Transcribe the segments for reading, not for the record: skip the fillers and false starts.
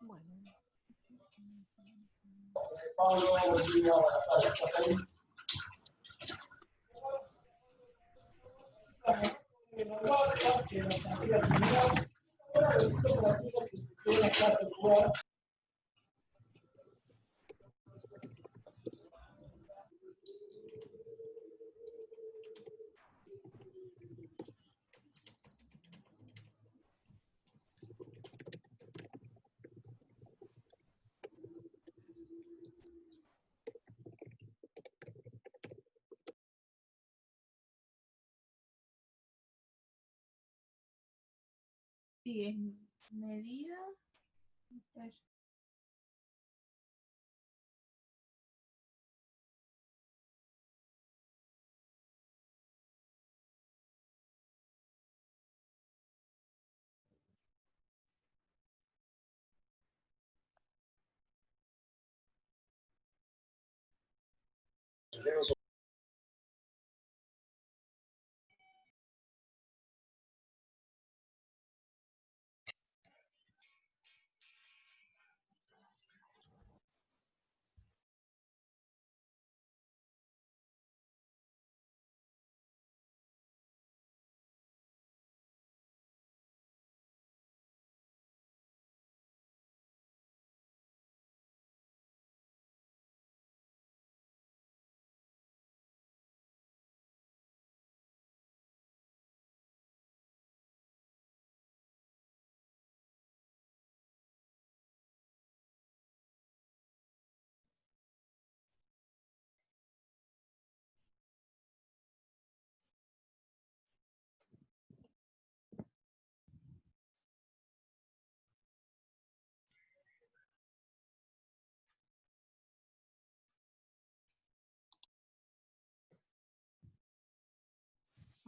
Bueno. Sí, es medida.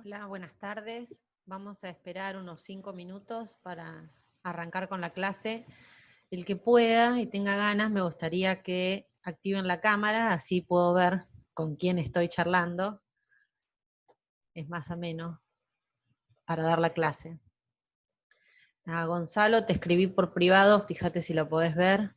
Hola, buenas tardes. Vamos a esperar unos 5 minutos para arrancar con la clase. El que pueda y tenga ganas, me gustaría que activen la cámara, así puedo ver con quién estoy charlando. Es más ameno para dar la clase. Gonzalo, te escribí por privado, fíjate si lo podés ver.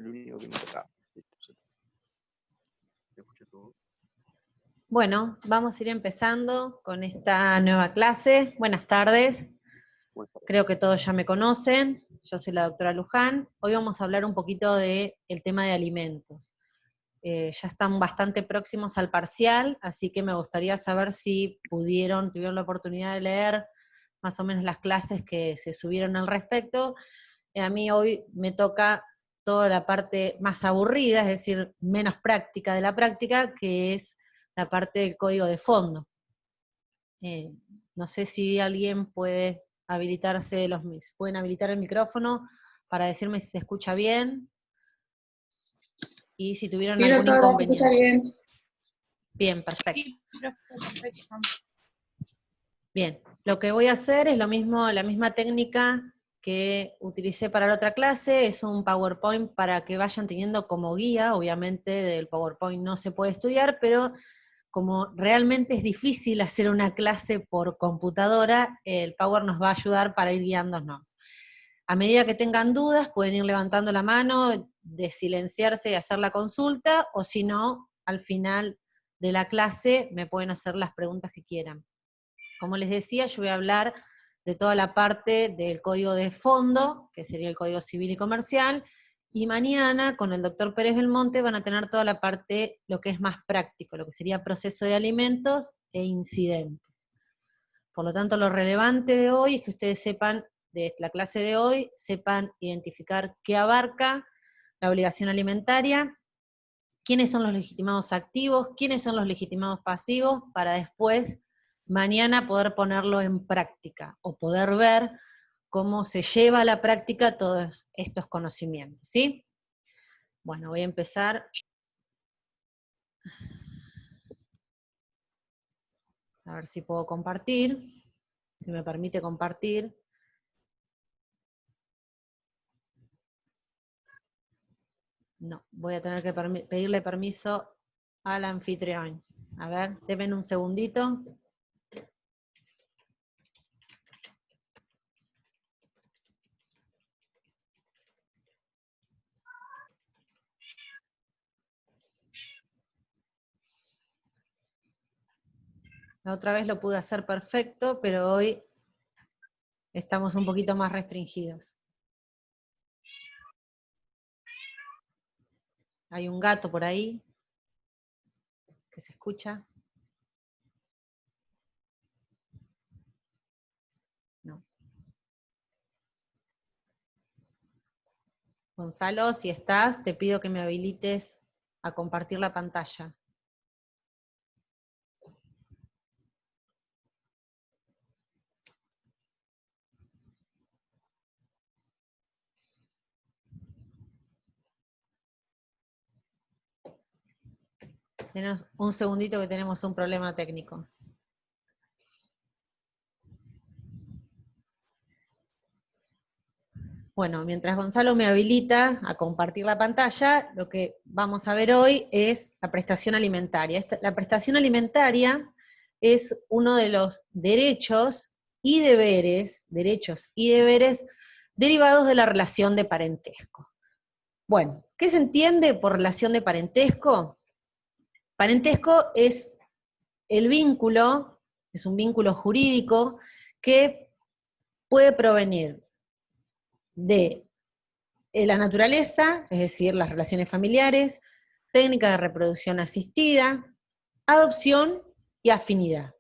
el único que me toca. Listo. ¿Te escucho todo? Bueno, vamos a ir empezando con esta nueva clase. Buenas tardes. Creo que todos ya me conocen. Yo soy la doctora Luján. Hoy vamos a hablar un poquito del tema de alimentos. Ya están bastante próximos al parcial, así que me gustaría saber si tuvieron la oportunidad de leer más o menos las clases que se subieron al respecto. A mí hoy me toca toda la parte más aburrida, es decir, menos práctica de la práctica, que es la parte del código de fondo. No sé si alguien puede pueden habilitar el micrófono para decirme si se escucha bien y si tuvieron Sí, algún doctora, se escucha inconveniente. bien. Bien, perfecto. Sí, perfecto. Bien, lo que voy a hacer es la misma técnica que utilicé para la otra clase, es un PowerPoint para que vayan teniendo como guía. Obviamente del PowerPoint no se puede estudiar, pero como realmente es difícil hacer una clase por computadora, el Power nos va a ayudar para ir guiándonos. A medida que tengan dudas, pueden ir levantando la mano, desilenciarse y hacer la consulta, o si no, al final de la clase me pueden hacer las preguntas que quieran. Como les decía, yo voy a hablar de toda la parte del código de fondo, que sería el código civil y comercial, y mañana con el doctor Pérez Belmonte van a tener toda la parte, lo que es más práctico, lo que sería proceso de alimentos e incidente. Por lo tanto, lo relevante de hoy es que ustedes sepan, de la clase de hoy, sepan identificar qué abarca la obligación alimentaria, quiénes son los legitimados activos, quiénes son los legitimados pasivos, para después, mañana, poder ponerlo en práctica, o poder ver cómo se lleva a la práctica todos estos conocimientos, ¿sí? Bueno, voy a empezar. A ver si puedo compartir, si me permite compartir. No, voy a tener que pedirle permiso al anfitrión. A ver, denme un segundito. La otra vez lo pude hacer perfecto, pero hoy estamos un poquito más restringidos. Hay un gato por ahí que se escucha. No. Gonzalo, si estás, te pido que me habilites a compartir la pantalla. Tenemos un segundito que tenemos un problema técnico. Bueno, mientras Gonzalo me habilita a compartir la pantalla, lo que vamos a ver hoy es la prestación alimentaria. La prestación alimentaria es uno de los derechos y deberes derivados de la relación de parentesco. Bueno, ¿qué se entiende por relación de parentesco? Parentesco es el vínculo, es un vínculo jurídico que puede provenir de la naturaleza, es decir, las relaciones familiares, técnicas de reproducción asistida, adopción y afinidad.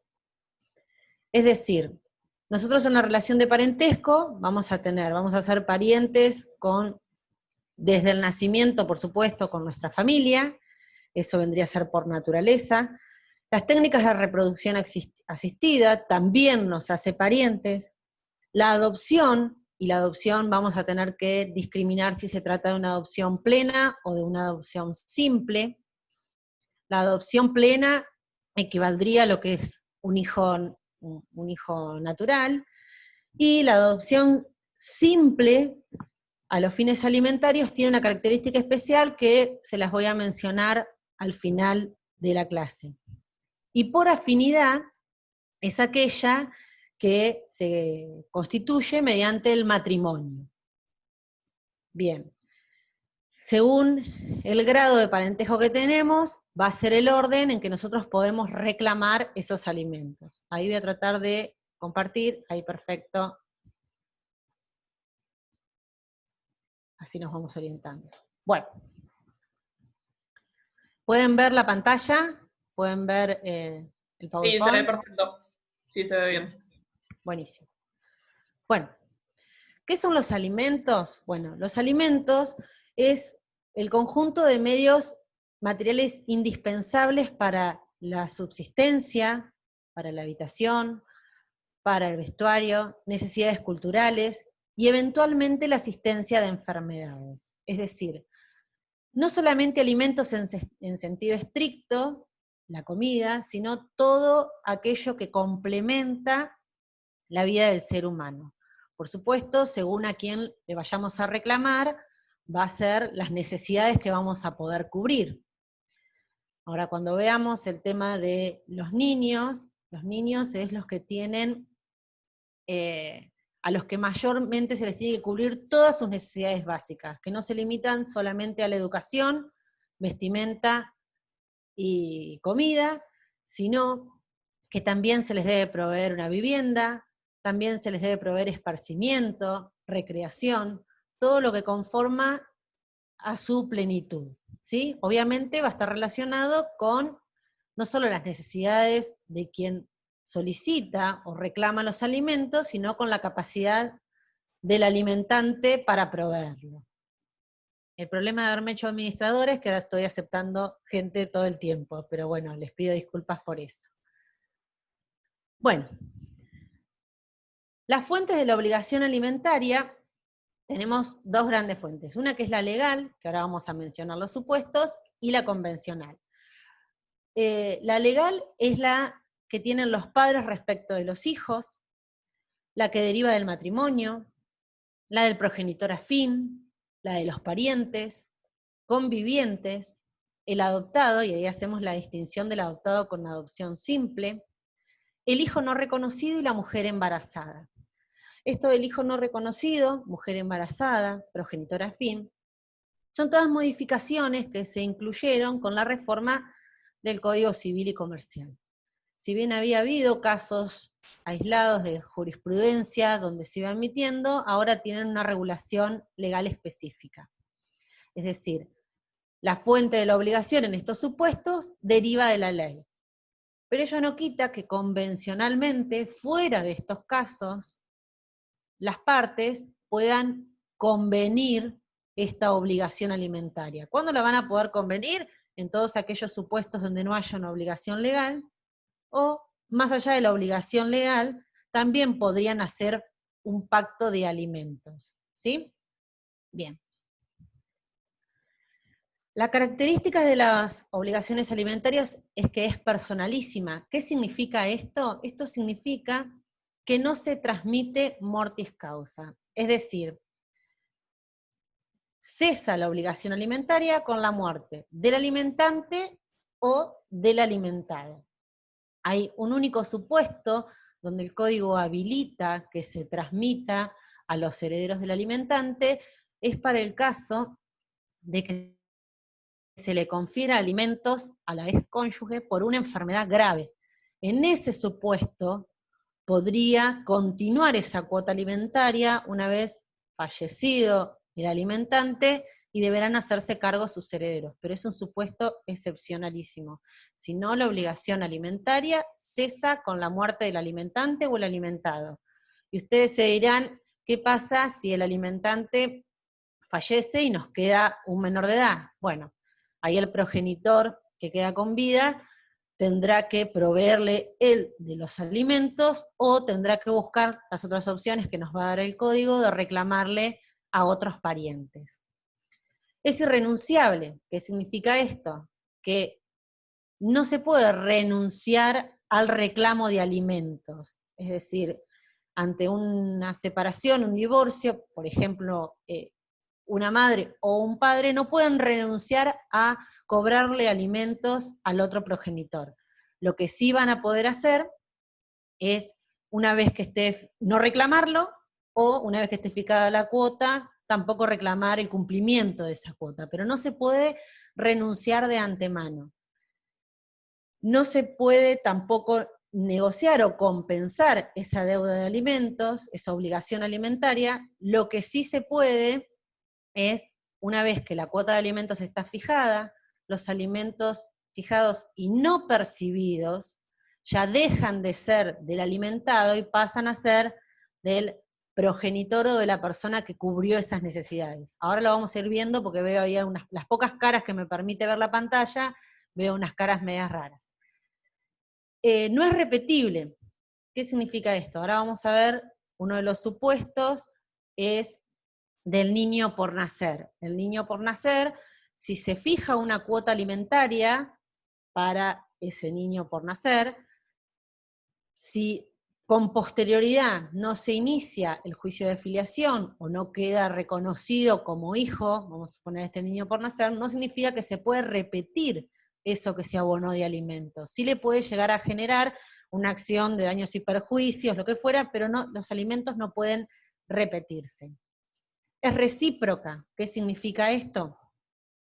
Es decir, nosotros en la relación de parentesco vamos a ser parientes desde el nacimiento, por supuesto, con nuestra familia, eso vendría a ser por naturaleza. Las técnicas de reproducción asistida también nos hace parientes. La adopción, y la adopción vamos a tener que discriminar si se trata de una adopción plena o de una adopción simple. La adopción plena equivaldría a lo que es un hijo natural, y la adopción simple, a los fines alimentarios, tiene una característica especial que se las voy a mencionar al final de la clase. Y por afinidad es aquella que se constituye mediante el matrimonio. Bien. según el grado de parentesco que tenemos, va a ser el orden en que nosotros podemos reclamar esos alimentos. Ahí voy a tratar de compartir, ahí perfecto. Así nos vamos orientando. Bueno. ¿Pueden ver la pantalla? ¿Pueden ver el PowerPoint? Sí, se ve perfecto. Sí, se ve bien. Buenísimo. Bueno, ¿qué son los alimentos? Bueno, los alimentos es el conjunto de medios materiales indispensables para la subsistencia, para la habitación, para el vestuario, necesidades culturales y eventualmente la asistencia de enfermedades. Es decir, no solamente alimentos en sentido estricto, la comida, sino todo aquello que complementa la vida del ser humano. Por supuesto, según a quién le vayamos a reclamar, va a ser las necesidades que vamos a poder cubrir. Ahora, cuando veamos el tema de los niños es los que tienen, a los que mayormente se les tiene que cubrir todas sus necesidades básicas, que no se limitan solamente a la educación, vestimenta y comida, sino que también se les debe proveer una vivienda, también se les debe proveer esparcimiento, recreación, todo lo que conforma a su plenitud, ¿sí? Obviamente va a estar relacionado con no solo las necesidades de quien solicita o reclama los alimentos, sino con la capacidad del alimentante para proveerlo. El problema de haberme hecho administradora es que ahora estoy aceptando gente todo el tiempo, pero bueno, les pido disculpas por eso. Bueno, las fuentes de la obligación alimentaria, tenemos dos grandes fuentes. Una que es la legal, que ahora vamos a mencionar los supuestos, y la convencional. La legal es la que tienen los padres respecto de los hijos, la que deriva del matrimonio, la del progenitor afín, la de los parientes, convivientes, el adoptado, y ahí hacemos la distinción del adoptado con adopción simple, el hijo no reconocido y la mujer embarazada. Esto del hijo no reconocido, mujer embarazada, progenitor afín, son todas modificaciones que se incluyeron con la reforma del Código Civil y Comercial. Si bien había habido casos aislados de jurisprudencia donde se iba emitiendo, ahora tienen una regulación legal específica. Es decir, la fuente de la obligación en estos supuestos deriva de la ley. Pero ello no quita que convencionalmente, fuera de estos casos, las partes puedan convenir esta obligación alimentaria. ¿Cuándo la van a poder convenir? En todos aquellos supuestos donde no haya una obligación legal, o más allá de la obligación legal, también podrían hacer un pacto de alimentos. ¿Sí? Bien. La característica de las obligaciones alimentarias es que es personalísima. ¿Qué significa esto? Esto significa que no se transmite mortis causa. Es decir, cesa la obligación alimentaria con la muerte del alimentante o del alimentado. Hay un único supuesto donde el código habilita que se transmita a los herederos del alimentante, es para el caso de que se le confiera alimentos a la ex cónyuge por una enfermedad grave. En ese supuesto podría continuar esa cuota alimentaria una vez fallecido el alimentante y deberán hacerse cargo sus herederos, pero es un supuesto excepcionalísimo. Si no, la obligación alimentaria cesa con la muerte del alimentante o el alimentado. Y ustedes se dirán, ¿qué pasa si el alimentante fallece y nos queda un menor de edad? Bueno, ahí el progenitor que queda con vida tendrá que proveerle él de los alimentos o tendrá que buscar las otras opciones que nos va a dar el código de reclamarle a otros parientes. Es irrenunciable. ¿Qué significa esto? Que no se puede renunciar al reclamo de alimentos. Es decir, ante una separación, un divorcio, por ejemplo, una madre o un padre no pueden renunciar a cobrarle alimentos al otro progenitor. Lo que sí van a poder hacer es, una vez que esté, no reclamarlo, o una vez que esté fijada la cuota, tampoco reclamar el cumplimiento de esa cuota, pero no se puede renunciar de antemano. No se puede tampoco negociar o compensar esa deuda de alimentos, esa obligación alimentaria. Lo que sí se puede es, una vez que la cuota de alimentos está fijada, los alimentos fijados y no percibidos ya dejan de ser del alimentado y pasan a ser del progenitor o de la persona que cubrió esas necesidades. Ahora lo vamos a ir viendo porque veo ahí las pocas caras que me permite ver la pantalla, veo unas caras medias raras. No es repetible. ¿Qué significa esto? Ahora vamos a ver, uno de los supuestos es del niño por nacer. El niño por nacer, si se fija una cuota alimentaria para ese niño por nacer, si con posterioridad no se inicia el juicio de filiación o no queda reconocido como hijo, vamos a poner este niño por nacer, no significa que se puede repetir eso que se abonó de alimentos. Sí le puede llegar a generar una acción de daños y perjuicios, lo que fuera, pero no, los alimentos no pueden repetirse. Es recíproca. ¿Qué significa esto?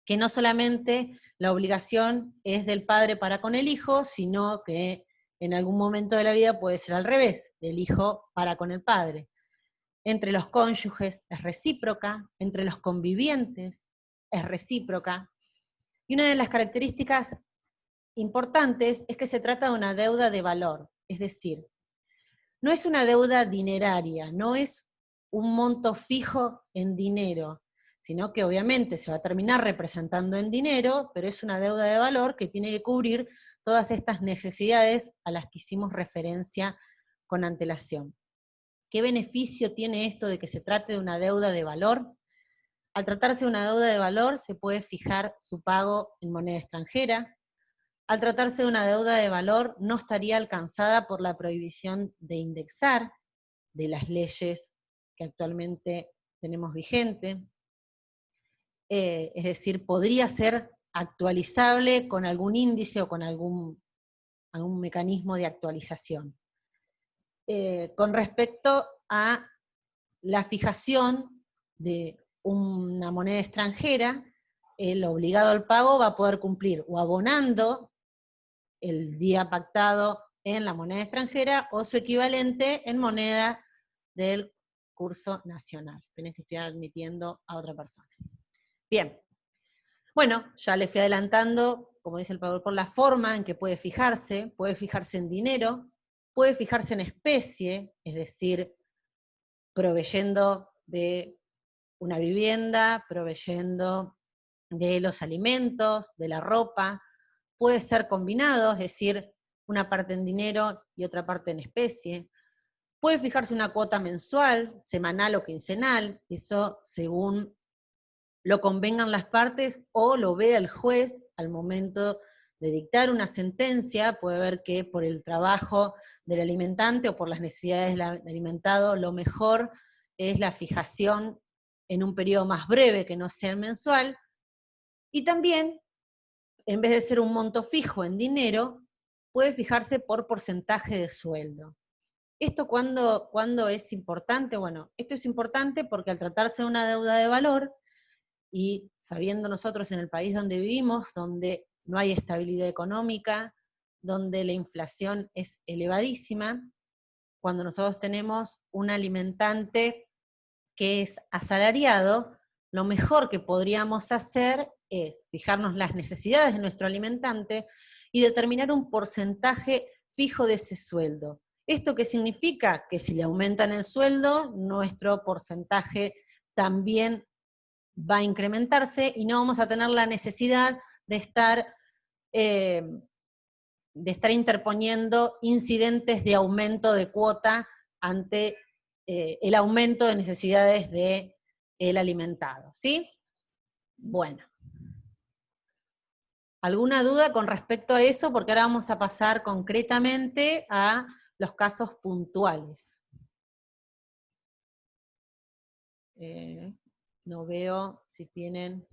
Que no solamente la obligación es del padre para con el hijo, sino que en algún momento de la vida puede ser al revés, del hijo para con el padre. Entre los cónyuges es recíproca, entre los convivientes es recíproca. Y una de las características importantes es que se trata de una deuda de valor, es decir, no es una deuda dineraria, no es un monto fijo en dinero, sino que obviamente se va a terminar representando en dinero, pero es una deuda de valor que tiene que cubrir todas estas necesidades a las que hicimos referencia con antelación. ¿Qué beneficio tiene esto de que se trate de una deuda de valor? Al tratarse de una deuda de valor, se puede fijar su pago en moneda extranjera. Al tratarse de una deuda de valor, no estaría alcanzada por la prohibición de indexar de las leyes que actualmente tenemos vigente. Es decir, podría ser actualizable con algún índice o con algún mecanismo de actualización. Con respecto a la fijación de una moneda extranjera, el obligado al pago va a poder cumplir o abonando el día pactado en la moneda extranjera o su equivalente en moneda del curso nacional. Esperen que estoy admitiendo a otra persona. Bien. Bueno, ya le fui adelantando, como dice el pagador, por la forma en que puede fijarse en dinero, puede fijarse en especie, es decir, proveyendo de una vivienda, proveyendo de los alimentos, de la ropa, puede ser combinado, es decir, una parte en dinero y otra parte en especie. Puede fijarse una cuota mensual, semanal o quincenal, eso según lo convengan las partes o lo vea el juez al momento de dictar una sentencia, puede ver que por el trabajo del alimentante o por las necesidades del alimentado, lo mejor es la fijación en un periodo más breve que no sea mensual, y también, en vez de ser un monto fijo en dinero, puede fijarse por porcentaje de sueldo. ¿Esto cuándo es importante? Bueno, esto es importante porque al tratarse de una deuda de valor, y sabiendo nosotros en el país donde vivimos, donde no hay estabilidad económica, donde la inflación es elevadísima, cuando nosotros tenemos un alimentante que es asalariado, lo mejor que podríamos hacer es fijarnos las necesidades de nuestro alimentante y determinar un porcentaje fijo de ese sueldo. ¿Esto qué significa? Que si le aumentan el sueldo, nuestro porcentaje también va a incrementarse y no vamos a tener la necesidad de estar interponiendo incidentes de aumento de cuota ante el aumento de necesidades del alimentado, ¿sí? Bueno. ¿Alguna duda con respecto a eso? Porque ahora vamos a pasar concretamente a los casos puntuales. No veo si tienen,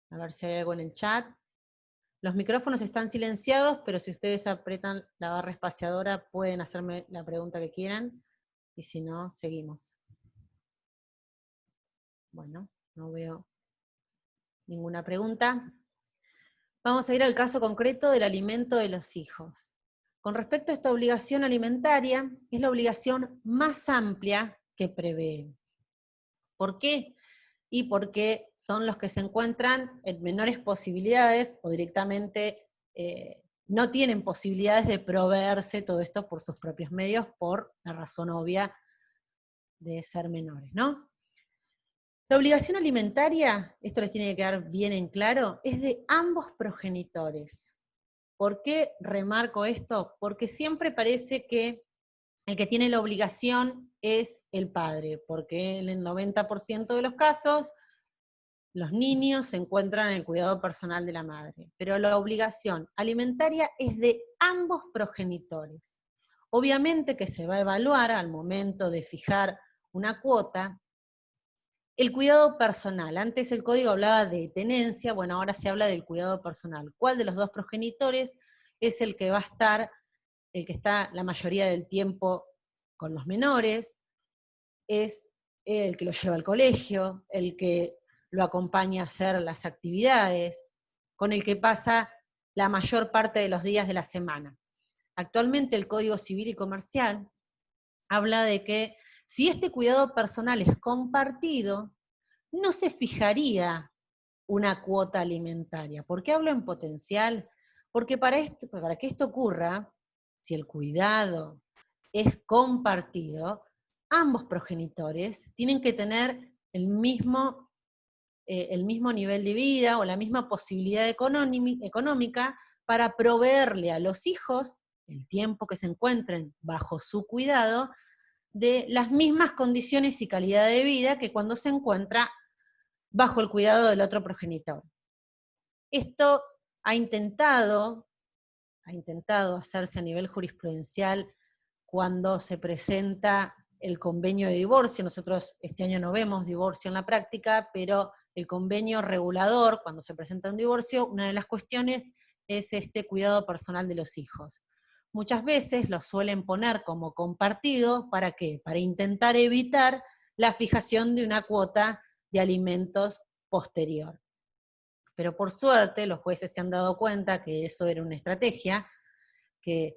a ver si hay algo en el chat. Los micrófonos están silenciados, pero si ustedes apretan la barra espaciadora pueden hacerme la pregunta que quieran, y si no, seguimos. Bueno, no veo ninguna pregunta. Vamos a ir al caso concreto del alimento de los hijos. Con respecto a esta obligación alimentaria, es la obligación más amplia que prevé. ¿Por qué? Y porque son los que se encuentran en menores posibilidades o directamente no tienen posibilidades de proveerse todo esto por sus propios medios, por la razón obvia de ser menores, ¿no? La obligación alimentaria, esto les tiene que quedar bien en claro, es de ambos progenitores. ¿Por qué remarco esto? Porque siempre parece que el que tiene la obligación es el padre, porque en el 90% de los casos los niños se encuentran en el cuidado personal de la madre, pero la obligación alimentaria es de ambos progenitores. Obviamente que se va a evaluar al momento de fijar una cuota el cuidado personal. Antes el código hablaba de tenencia, bueno, ahora se habla del cuidado personal. ¿Cuál de los dos progenitores es el que va a estar, el que está la mayoría del tiempo con los menores? Es el que lo lleva al colegio, el que lo acompaña a hacer las actividades, con el que pasa la mayor parte de los días de la semana. Actualmente el Código Civil y Comercial habla de que si este cuidado personal es compartido, no se fijaría una cuota alimentaria. ¿Por qué hablo en potencial? Porque para que esto ocurra, si el cuidado es compartido, ambos progenitores tienen que tener el mismo nivel de vida o la misma posibilidad económica para proveerle a los hijos, el tiempo que se encuentren bajo su cuidado, de las mismas condiciones y calidad de vida que cuando se encuentra bajo el cuidado del otro progenitor. Esto ha intentado hacerse a nivel jurisprudencial cuando se presenta el convenio de divorcio. Nosotros este año no vemos divorcio en la práctica, pero el convenio regulador, cuando se presenta un divorcio, una de las cuestiones es este cuidado personal de los hijos. Muchas veces lo suelen poner como compartido, ¿para qué? Para intentar evitar la fijación de una cuota de alimentos posterior. Pero por suerte los jueces se han dado cuenta que eso era una estrategia, que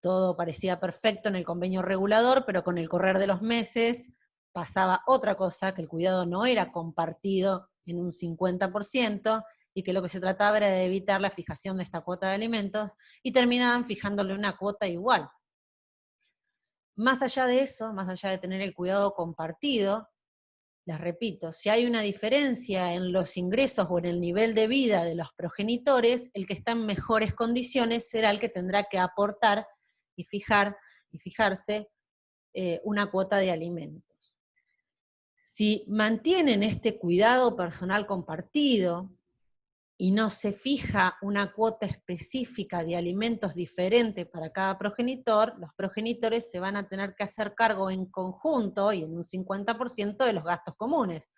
todo parecía perfecto en el convenio regulador, pero con el correr de los meses pasaba otra cosa, que el cuidado no era compartido en un 50%, y que lo que se trataba era de evitar la fijación de esta cuota de alimentos, y terminaban fijándole una cuota igual. Más allá de eso, más allá de tener el cuidado compartido, les repito, si hay una diferencia en los ingresos o en el nivel de vida de los progenitores, el que está en mejores condiciones será el que tendrá que aportar y fijarse una cuota de alimentos. Si mantienen este cuidado personal compartido y no se fija una cuota específica de alimentos diferente para cada progenitor, los progenitores se van a tener que hacer cargo en conjunto y en un 50% de los gastos comunes.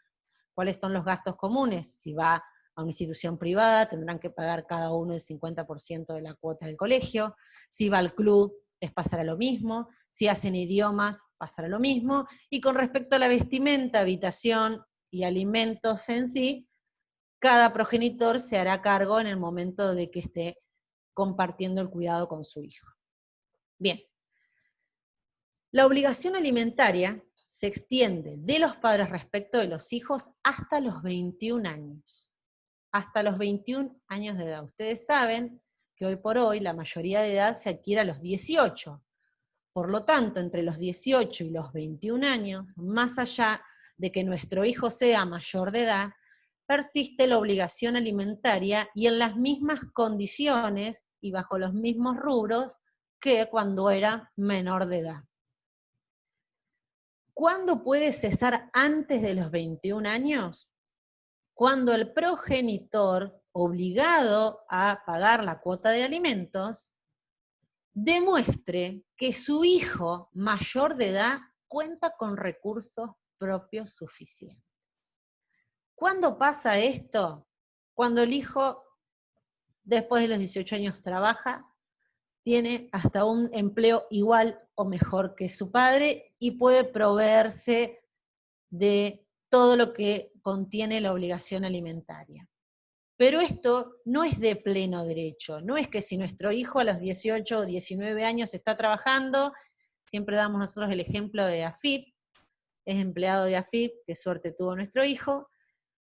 ¿Cuáles son los gastos comunes? Si va a una institución privada, tendrán que pagar cada uno el 50% de la cuota del colegio. Si va al club, les pasará lo mismo. Si hacen idiomas, pasará lo mismo. Y con respecto a la vestimenta, habitación y alimentos en sí, cada progenitor se hará cargo en el momento de que esté compartiendo el cuidado con su hijo. Bien. La obligación alimentaria se extiende de los padres respecto de los hijos hasta los 21 años. Hasta los 21 años de edad. Ustedes saben que hoy por hoy la mayoría de edad se adquiere a los 18. Por lo tanto, entre los 18 y los 21 años, más allá de que nuestro hijo sea mayor de edad, persiste la obligación alimentaria y en las mismas condiciones y bajo los mismos rubros que cuando era menor de edad. ¿Cuándo puede cesar antes de los 21 años? Cuando el progenitor, obligado a pagar la cuota de alimentos, demuestre que su hijo mayor de edad cuenta con recursos propios suficientes. ¿Cuándo pasa esto? Cuando el hijo, después de los 18 años, trabaja, tiene hasta un empleo igual o mejor que su padre y puede proveerse de todo lo que contiene la obligación alimentaria. Pero esto no es de pleno derecho, no es que si nuestro hijo a los 18 o 19 años está trabajando, siempre damos nosotros el ejemplo de AFIP, es empleado de AFIP, qué suerte tuvo nuestro hijo,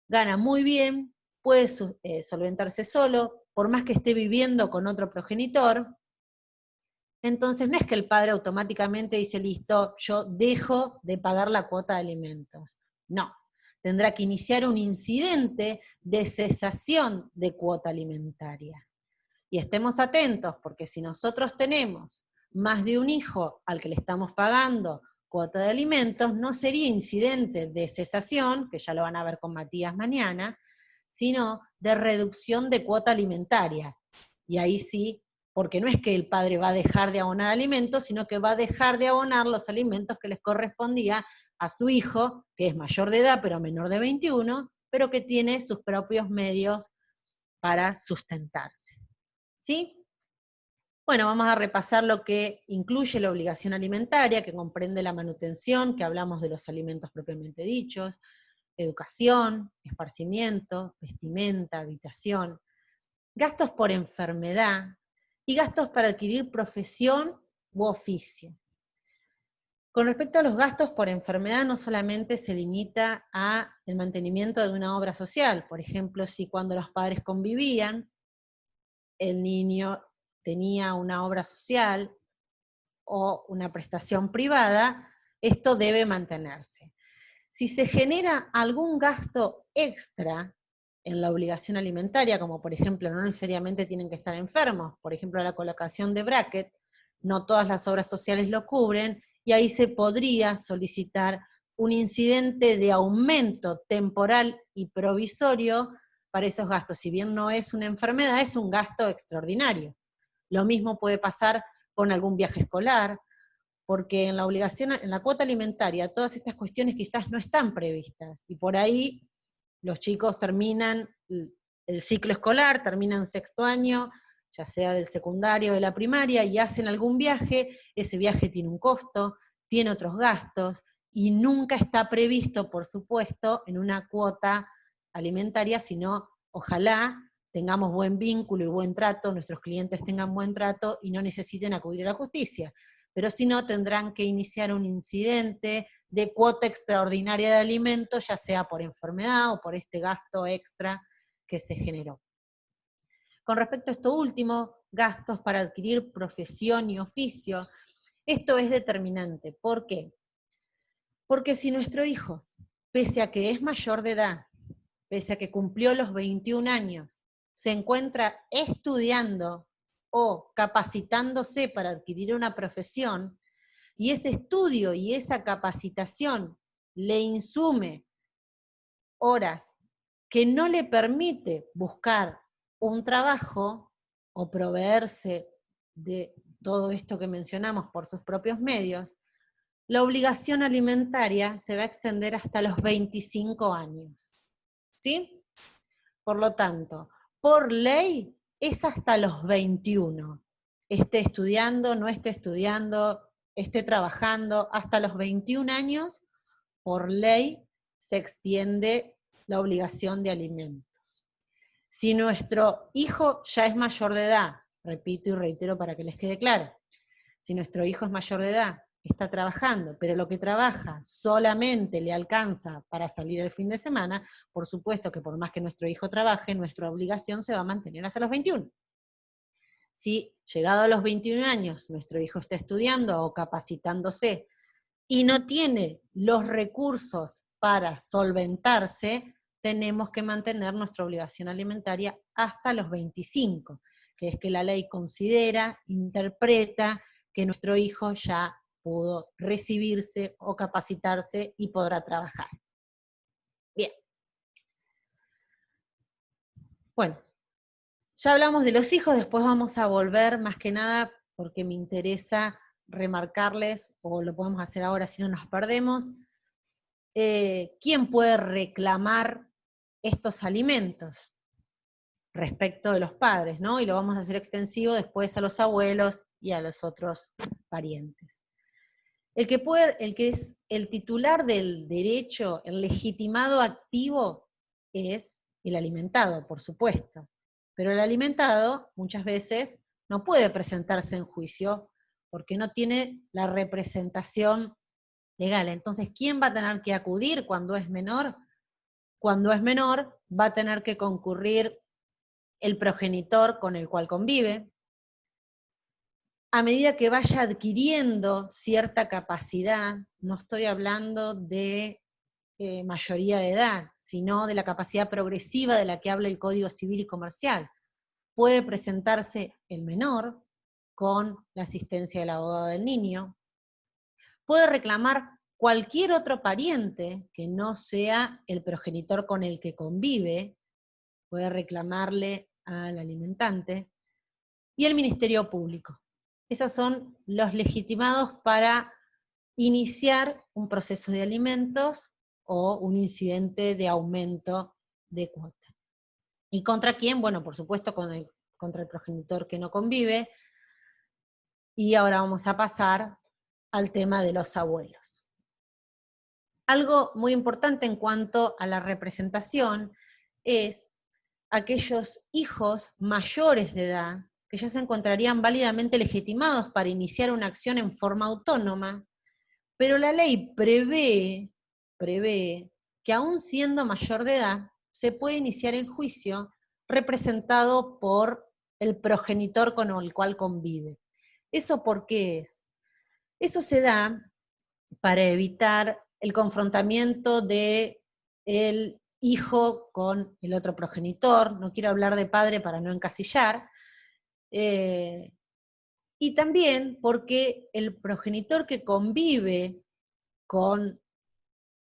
gana muy bien, puede solventarse solo, por más que esté viviendo con otro progenitor. Entonces no es que el padre automáticamente dice, listo, yo dejo de pagar la cuota de alimentos. No, tendrá que iniciar un incidente de cesación de cuota alimentaria. Y estemos atentos, porque si nosotros tenemos más de un hijo al que le estamos pagando cuota de alimentos, no sería incidente de cesación, que ya lo van a ver con Matías mañana, sino de reducción de cuota alimentaria. Y ahí sí, porque no es que el padre va a dejar de abonar alimentos, sino que va a dejar de abonar los alimentos que les correspondía a su hijo, que es mayor de edad, pero menor de 21, pero que tiene sus propios medios para sustentarse. ¿Sí? Bueno, vamos a repasar lo que incluye la obligación alimentaria, que comprende la manutención, que hablamos de los alimentos propiamente dichos, educación, esparcimiento, vestimenta, habitación, gastos por enfermedad y gastos para adquirir profesión u oficio. Con respecto a los gastos por enfermedad, no solamente se limita a el mantenimiento de una obra social. Por ejemplo, si cuando los padres convivían, el niño tenía una obra social o una prestación privada, esto debe mantenerse. Si se genera algún gasto extra en la obligación alimentaria, como por ejemplo no necesariamente tienen que estar enfermos, por ejemplo la colocación de bracket, no todas las obras sociales lo cubren, y ahí se podría solicitar un incidente de aumento temporal y provisorio para esos gastos. Si bien no es una enfermedad, es un gasto extraordinario. Lo mismo puede pasar con algún viaje escolar, porque en la obligación, en la cuota alimentaria, todas estas cuestiones quizás no están previstas, y por ahí los chicos terminan el ciclo escolar, terminan sexto año, ya sea del secundario o de la primaria, y hacen algún viaje, ese viaje tiene un costo, tiene otros gastos, y nunca está previsto, por supuesto, en una cuota alimentaria, sino ojalá tengamos buen vínculo y buen trato, nuestros clientes tengan buen trato y no necesiten acudir a la justicia. Pero si no, tendrán que iniciar un incidente de cuota extraordinaria de alimentos, ya sea por enfermedad o por este gasto extra que se generó. Con respecto a esto último, gastos para adquirir profesión y oficio, esto es determinante. ¿Por qué? Porque si nuestro hijo, pese a que es mayor de edad, pese a que cumplió los 21 años, se encuentra estudiando o capacitándose para adquirir una profesión, y ese estudio y esa capacitación le insume horas que no le permite buscar un trabajo o proveerse de todo esto que mencionamos por sus propios medios, la obligación alimentaria se va a extender hasta los 25 años. ¿Sí? Por lo tanto, por ley es hasta los 21. Esté estudiando, no esté estudiando, esté trabajando, hasta los 21 años, por ley se extiende la obligación de alimentos. Si nuestro hijo ya es mayor de edad, repito y reitero para que les quede claro, si nuestro hijo es mayor de edad, está trabajando, pero lo que trabaja solamente le alcanza para salir el fin de semana, por supuesto que por más que nuestro hijo trabaje, nuestra obligación se va a mantener hasta los 21. Si llegado a los 21 años nuestro hijo está estudiando o capacitándose y no tiene los recursos para solventarse, tenemos que mantener nuestra obligación alimentaria hasta los 25, que es que la ley considera, interpreta que nuestro hijo ya pudo recibirse o capacitarse y podrá trabajar. Bien. Bueno, ya hablamos de los hijos, después vamos a volver más que nada porque me interesa remarcarles, o lo podemos hacer ahora si no nos perdemos, ¿quién puede reclamar estos alimentos respecto de los padres, ¿no? Y lo vamos a hacer extensivo después a los abuelos y a los otros parientes. El que es el titular del derecho, el legitimado activo, es el alimentado, por supuesto. Pero el alimentado muchas veces no puede presentarse en juicio porque no tiene la representación legal. Entonces, ¿quién va a tener que acudir cuando es menor? Cuando es menor, va a tener que concurrir el progenitor con el cual convive. A medida que vaya adquiriendo cierta capacidad, no estoy hablando de mayoría de edad, sino de la capacidad progresiva de la que habla el Código Civil y Comercial. Puede presentarse el menor con la asistencia del abogado del niño, puede reclamar cualquier otro pariente que no sea el progenitor con el que convive, puede reclamarle al alimentante, y el Ministerio Público. Esos son los legitimados para iniciar un proceso de alimentos o un incidente de aumento de cuota. ¿Y contra quién? Bueno, por supuesto contra el progenitor que no convive. Y ahora vamos a pasar al tema de los abuelos. Algo muy importante en cuanto a la representación es aquellos hijos mayores de edad que ya se encontrarían válidamente legitimados para iniciar una acción en forma autónoma, pero la ley prevé que aún siendo mayor de edad, se puede iniciar el juicio representado por el progenitor con el cual convive. ¿Eso por qué es? Eso se da para evitar el confrontamiento de el hijo con el otro progenitor, no quiero hablar de padre para no encasillar, y también porque el progenitor que convive con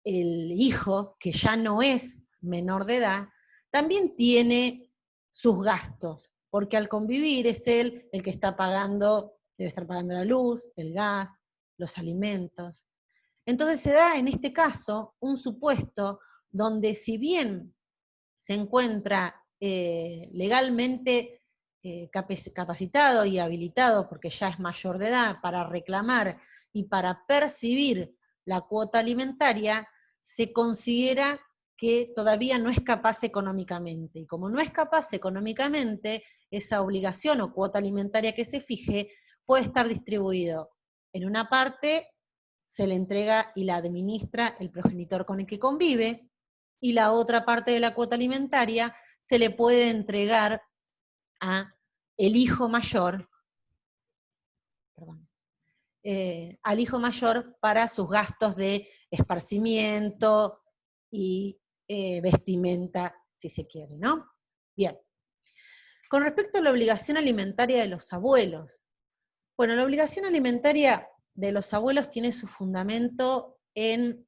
el hijo, que ya no es menor de edad, también tiene sus gastos, porque al convivir es él el que está pagando, debe estar pagando la luz, el gas, los alimentos. Entonces se da en este caso un supuesto donde si bien se encuentra legalmente capacitado y habilitado, porque ya es mayor de edad, para reclamar y para percibir la cuota alimentaria, se considera que todavía no es capaz económicamente. Y como no es capaz económicamente, esa obligación o cuota alimentaria que se fije puede estar distribuido en una parte, se le entrega y la administra el progenitor con el que convive, y la otra parte de la cuota alimentaria se le puede entregar a el hijo mayor, al hijo mayor para sus gastos de esparcimiento y vestimenta, si se quiere, ¿no? Bien. Con respecto a la obligación alimentaria de los abuelos, bueno, la obligación alimentaria de los abuelos tiene su fundamento en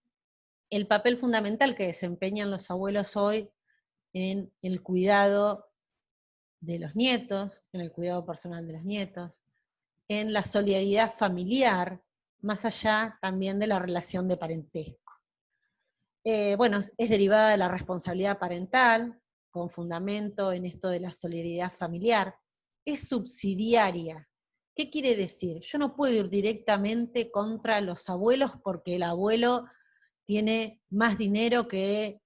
el papel fundamental que desempeñan los abuelos hoy en el cuidado de los nietos, en el cuidado personal de los nietos, en la solidaridad familiar, más allá también de la relación de parentesco. Bueno, es derivada de la responsabilidad parental, con fundamento en esto de la solidaridad familiar, es subsidiaria. ¿Qué quiere decir? Yo no puedo ir directamente contra los abuelos porque el abuelo tiene más dinero que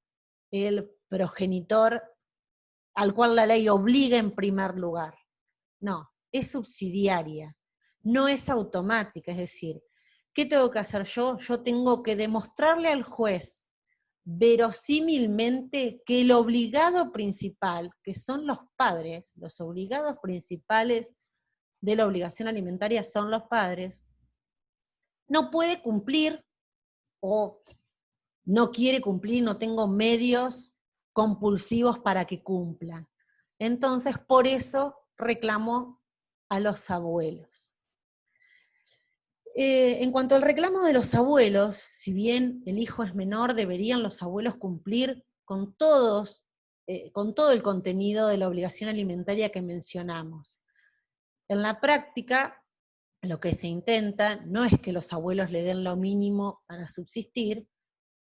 el progenitor al cual la ley obliga en primer lugar. No, es subsidiaria, no es automática, es decir, ¿qué tengo que hacer yo? Yo tengo que demostrarle al juez verosímilmente que el obligado principal, que son los padres, los obligados principales de la obligación alimentaria son los padres, no puede cumplir o no quiere cumplir, no tengo medios compulsivos para que cumpla. Entonces, por eso reclamó a los abuelos. En cuanto al reclamo de los abuelos, si bien el hijo es menor, deberían los abuelos cumplir con todo el contenido de la obligación alimentaria que mencionamos. En la práctica, lo que se intenta no es que los abuelos le den lo mínimo para subsistir,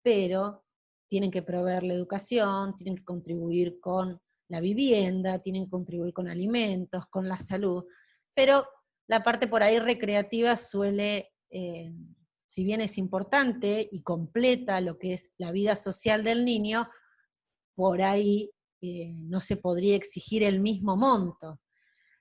pero tienen que proveer la educación, tienen que contribuir con la vivienda, tienen que contribuir con alimentos, con la salud, pero la parte por ahí recreativa suele si bien es importante y completa lo que es la vida social del niño, por ahí no se podría exigir el mismo monto.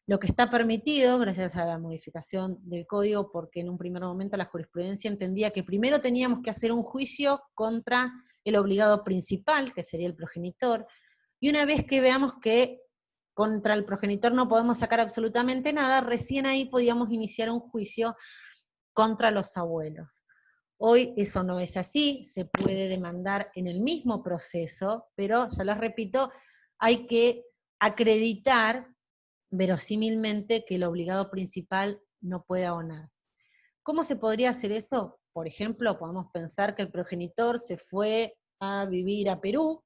Lo que está permitido, gracias a la modificación del código, porque en un primer momento la jurisprudencia entendía que primero teníamos que hacer un juicio contra el obligado principal, que sería el progenitor, y una vez que veamos que contra el progenitor no podemos sacar absolutamente nada, recién ahí podíamos iniciar un juicio contra los abuelos. Hoy eso no es así, se puede demandar en el mismo proceso, pero ya les repito, hay que acreditar verosímilmente que el obligado principal no puede abonar. ¿Cómo se podría hacer eso? Por ejemplo, podemos pensar que el progenitor se fue a vivir a Perú,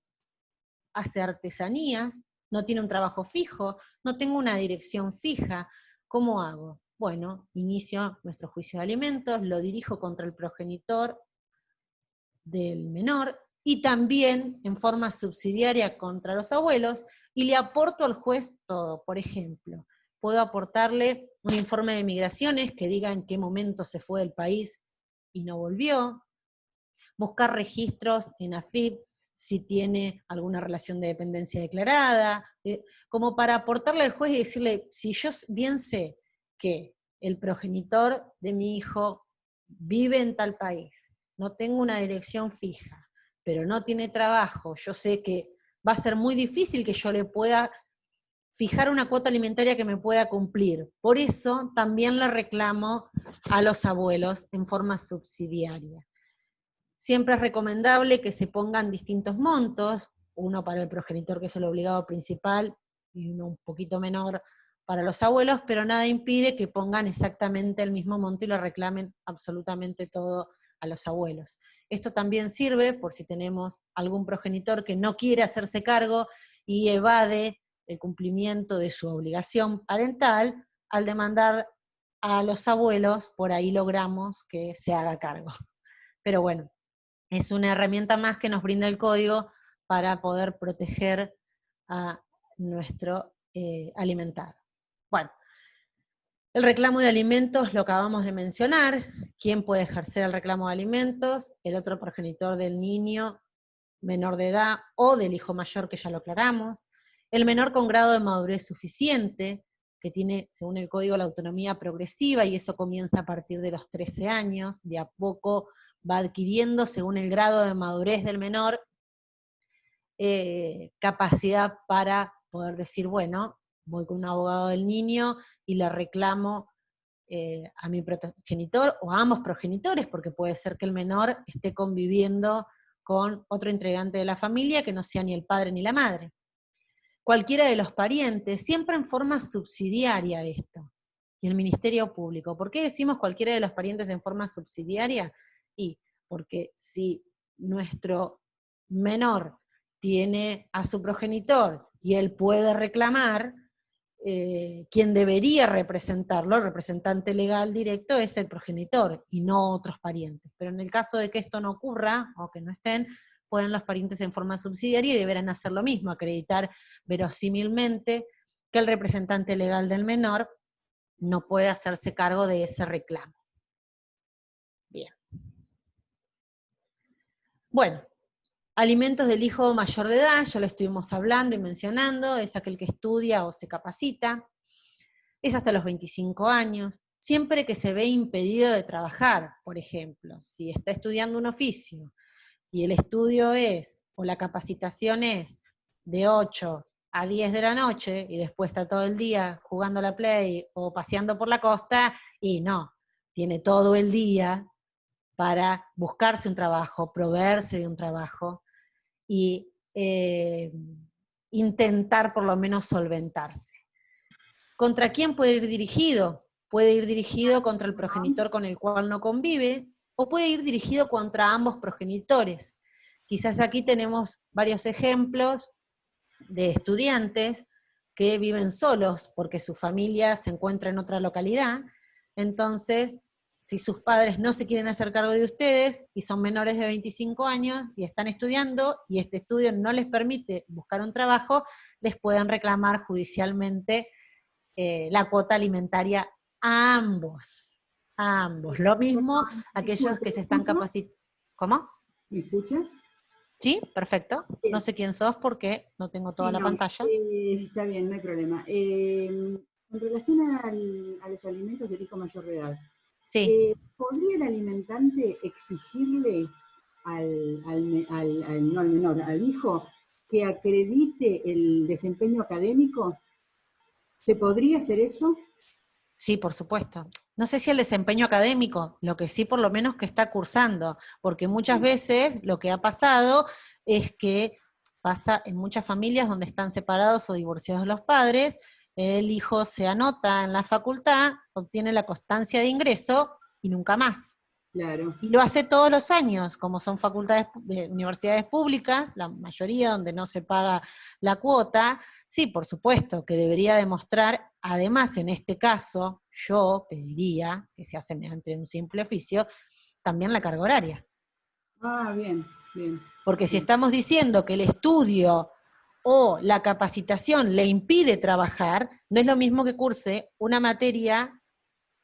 hace artesanías, no tiene un trabajo fijo, no tengo una dirección fija. ¿Cómo hago? Bueno, inicio nuestro juicio de alimentos, lo dirijo contra el progenitor del menor, y también en forma subsidiaria contra los abuelos, y le aporto al juez todo. Por ejemplo, puedo aportarle un informe de migraciones que diga en qué momento se fue del país y no volvió, buscar registros en AFIP, si tiene alguna relación de dependencia declarada, como para aportarle al juez y decirle, si yo bien sé que el progenitor de mi hijo vive en tal país, no tengo una dirección fija, pero no tiene trabajo, yo sé que va a ser muy difícil que yo le pueda fijar una cuota alimentaria que me pueda cumplir. Por eso también le reclamo a los abuelos en forma subsidiaria. Siempre es recomendable que se pongan distintos montos, uno para el progenitor, que es el obligado principal, y uno un poquito menor para los abuelos, pero nada impide que pongan exactamente el mismo monto y lo reclamen absolutamente todo a los abuelos. Esto también sirve por si tenemos algún progenitor que no quiere hacerse cargo y evade el cumplimiento de su obligación parental, al demandar a los abuelos, por ahí logramos que se haga cargo. Pero bueno, es una herramienta más que nos brinda el código para poder proteger a nuestro alimentado. Bueno, el reclamo de alimentos lo acabamos de mencionar. ¿Quién puede ejercer el reclamo de alimentos? El otro progenitor del niño menor de edad o del hijo mayor, que ya lo aclaramos. El menor con grado de madurez suficiente, que tiene, según el código, la autonomía progresiva, y eso comienza a partir de los 13 años, de a poco va adquiriendo, según el grado de madurez del menor, capacidad para poder decir, bueno, voy con un abogado del niño y le reclamo a mi progenitor o a ambos progenitores, porque puede ser que el menor esté conviviendo con otro integrante de la familia que no sea ni el padre ni la madre. Cualquiera de los parientes, siempre en forma subsidiaria esto, y el Ministerio Público. ¿Por qué decimos cualquiera de los parientes en forma subsidiaria? Y porque si nuestro menor tiene a su progenitor y él puede reclamar, quien debería representarlo, el representante legal directo, es el progenitor y no otros parientes. Pero en el caso de que esto no ocurra, o que no estén, pueden los parientes en forma subsidiaria y deberán hacer lo mismo, acreditar verosímilmente que el representante legal del menor no puede hacerse cargo de ese reclamo. Bien. Bueno, alimentos del hijo mayor de edad, ya lo estuvimos hablando y mencionando, es aquel que estudia o se capacita, es hasta los 25 años, siempre que se ve impedido de trabajar, por ejemplo, si está estudiando un oficio y el estudio es, o la capacitación es de 8 a 10 de la noche, y después está todo el día jugando a la Play o paseando por la costa, y no, tiene todo el día para buscarse un trabajo, proveerse de un trabajo, y intentar por lo menos solventarse. ¿Contra quién puede ir dirigido? Puede ir dirigido contra el progenitor con el cual no convive, o puede ir dirigido contra ambos progenitores. Quizás aquí tenemos varios ejemplos de estudiantes que viven solos porque su familia se encuentra en otra localidad. Entonces, si sus padres no se quieren hacer cargo de ustedes y son menores de 25 años y están estudiando y este estudio no les permite buscar un trabajo, les pueden reclamar judicialmente la cuota alimentaria a ambos. a ambos. Lo mismo aquellos que se están capacitando. ¿Cómo? ¿Me escuchas? ¿Sí? Perfecto. Bien. No sé quién sos porque no tengo toda Sí, la no, pantalla. está bien, no hay problema. En relación a los alimentos del hijo mayor de edad, Sí. ¿podría el alimentante exigirle no al menor, al hijo, que acredite el desempeño académico? ¿Se podría hacer eso? Sí, por supuesto. No sé si el desempeño académico, lo que sí por lo menos que está cursando, porque muchas veces lo que ha pasado es que pasa en muchas familias donde están separados o divorciados los padres, el hijo se anota en la facultad, obtiene la constancia de ingreso y nunca más. Claro. Y lo hace todos los años, como son facultades, universidades públicas, la mayoría donde no se paga la cuota. Sí, por supuesto, que debería demostrar, además en este caso, yo pediría, que se hace mediante un simple oficio, también la carga horaria. Ah, bien, bien. Porque si Bien. estamos diciendo que el estudio o la capacitación le impide trabajar, no es lo mismo que curse una materia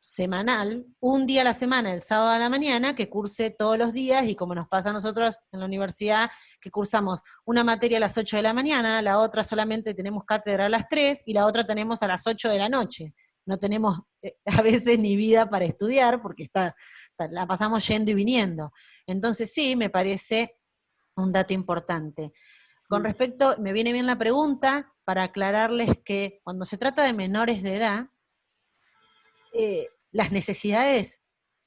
semanal, un día a la semana, el sábado a la mañana, que curse todos los días, y como nos pasa a nosotros en la universidad, que cursamos una materia a las 8 de la mañana, la otra solamente tenemos cátedra a las 3, y la otra tenemos a las 8 de la noche. No tenemos a veces ni vida para estudiar, porque la pasamos yendo y viniendo. Entonces sí, me parece un dato importante. Con respecto, me viene bien la pregunta, para aclararles que cuando se trata de menores de edad, las necesidades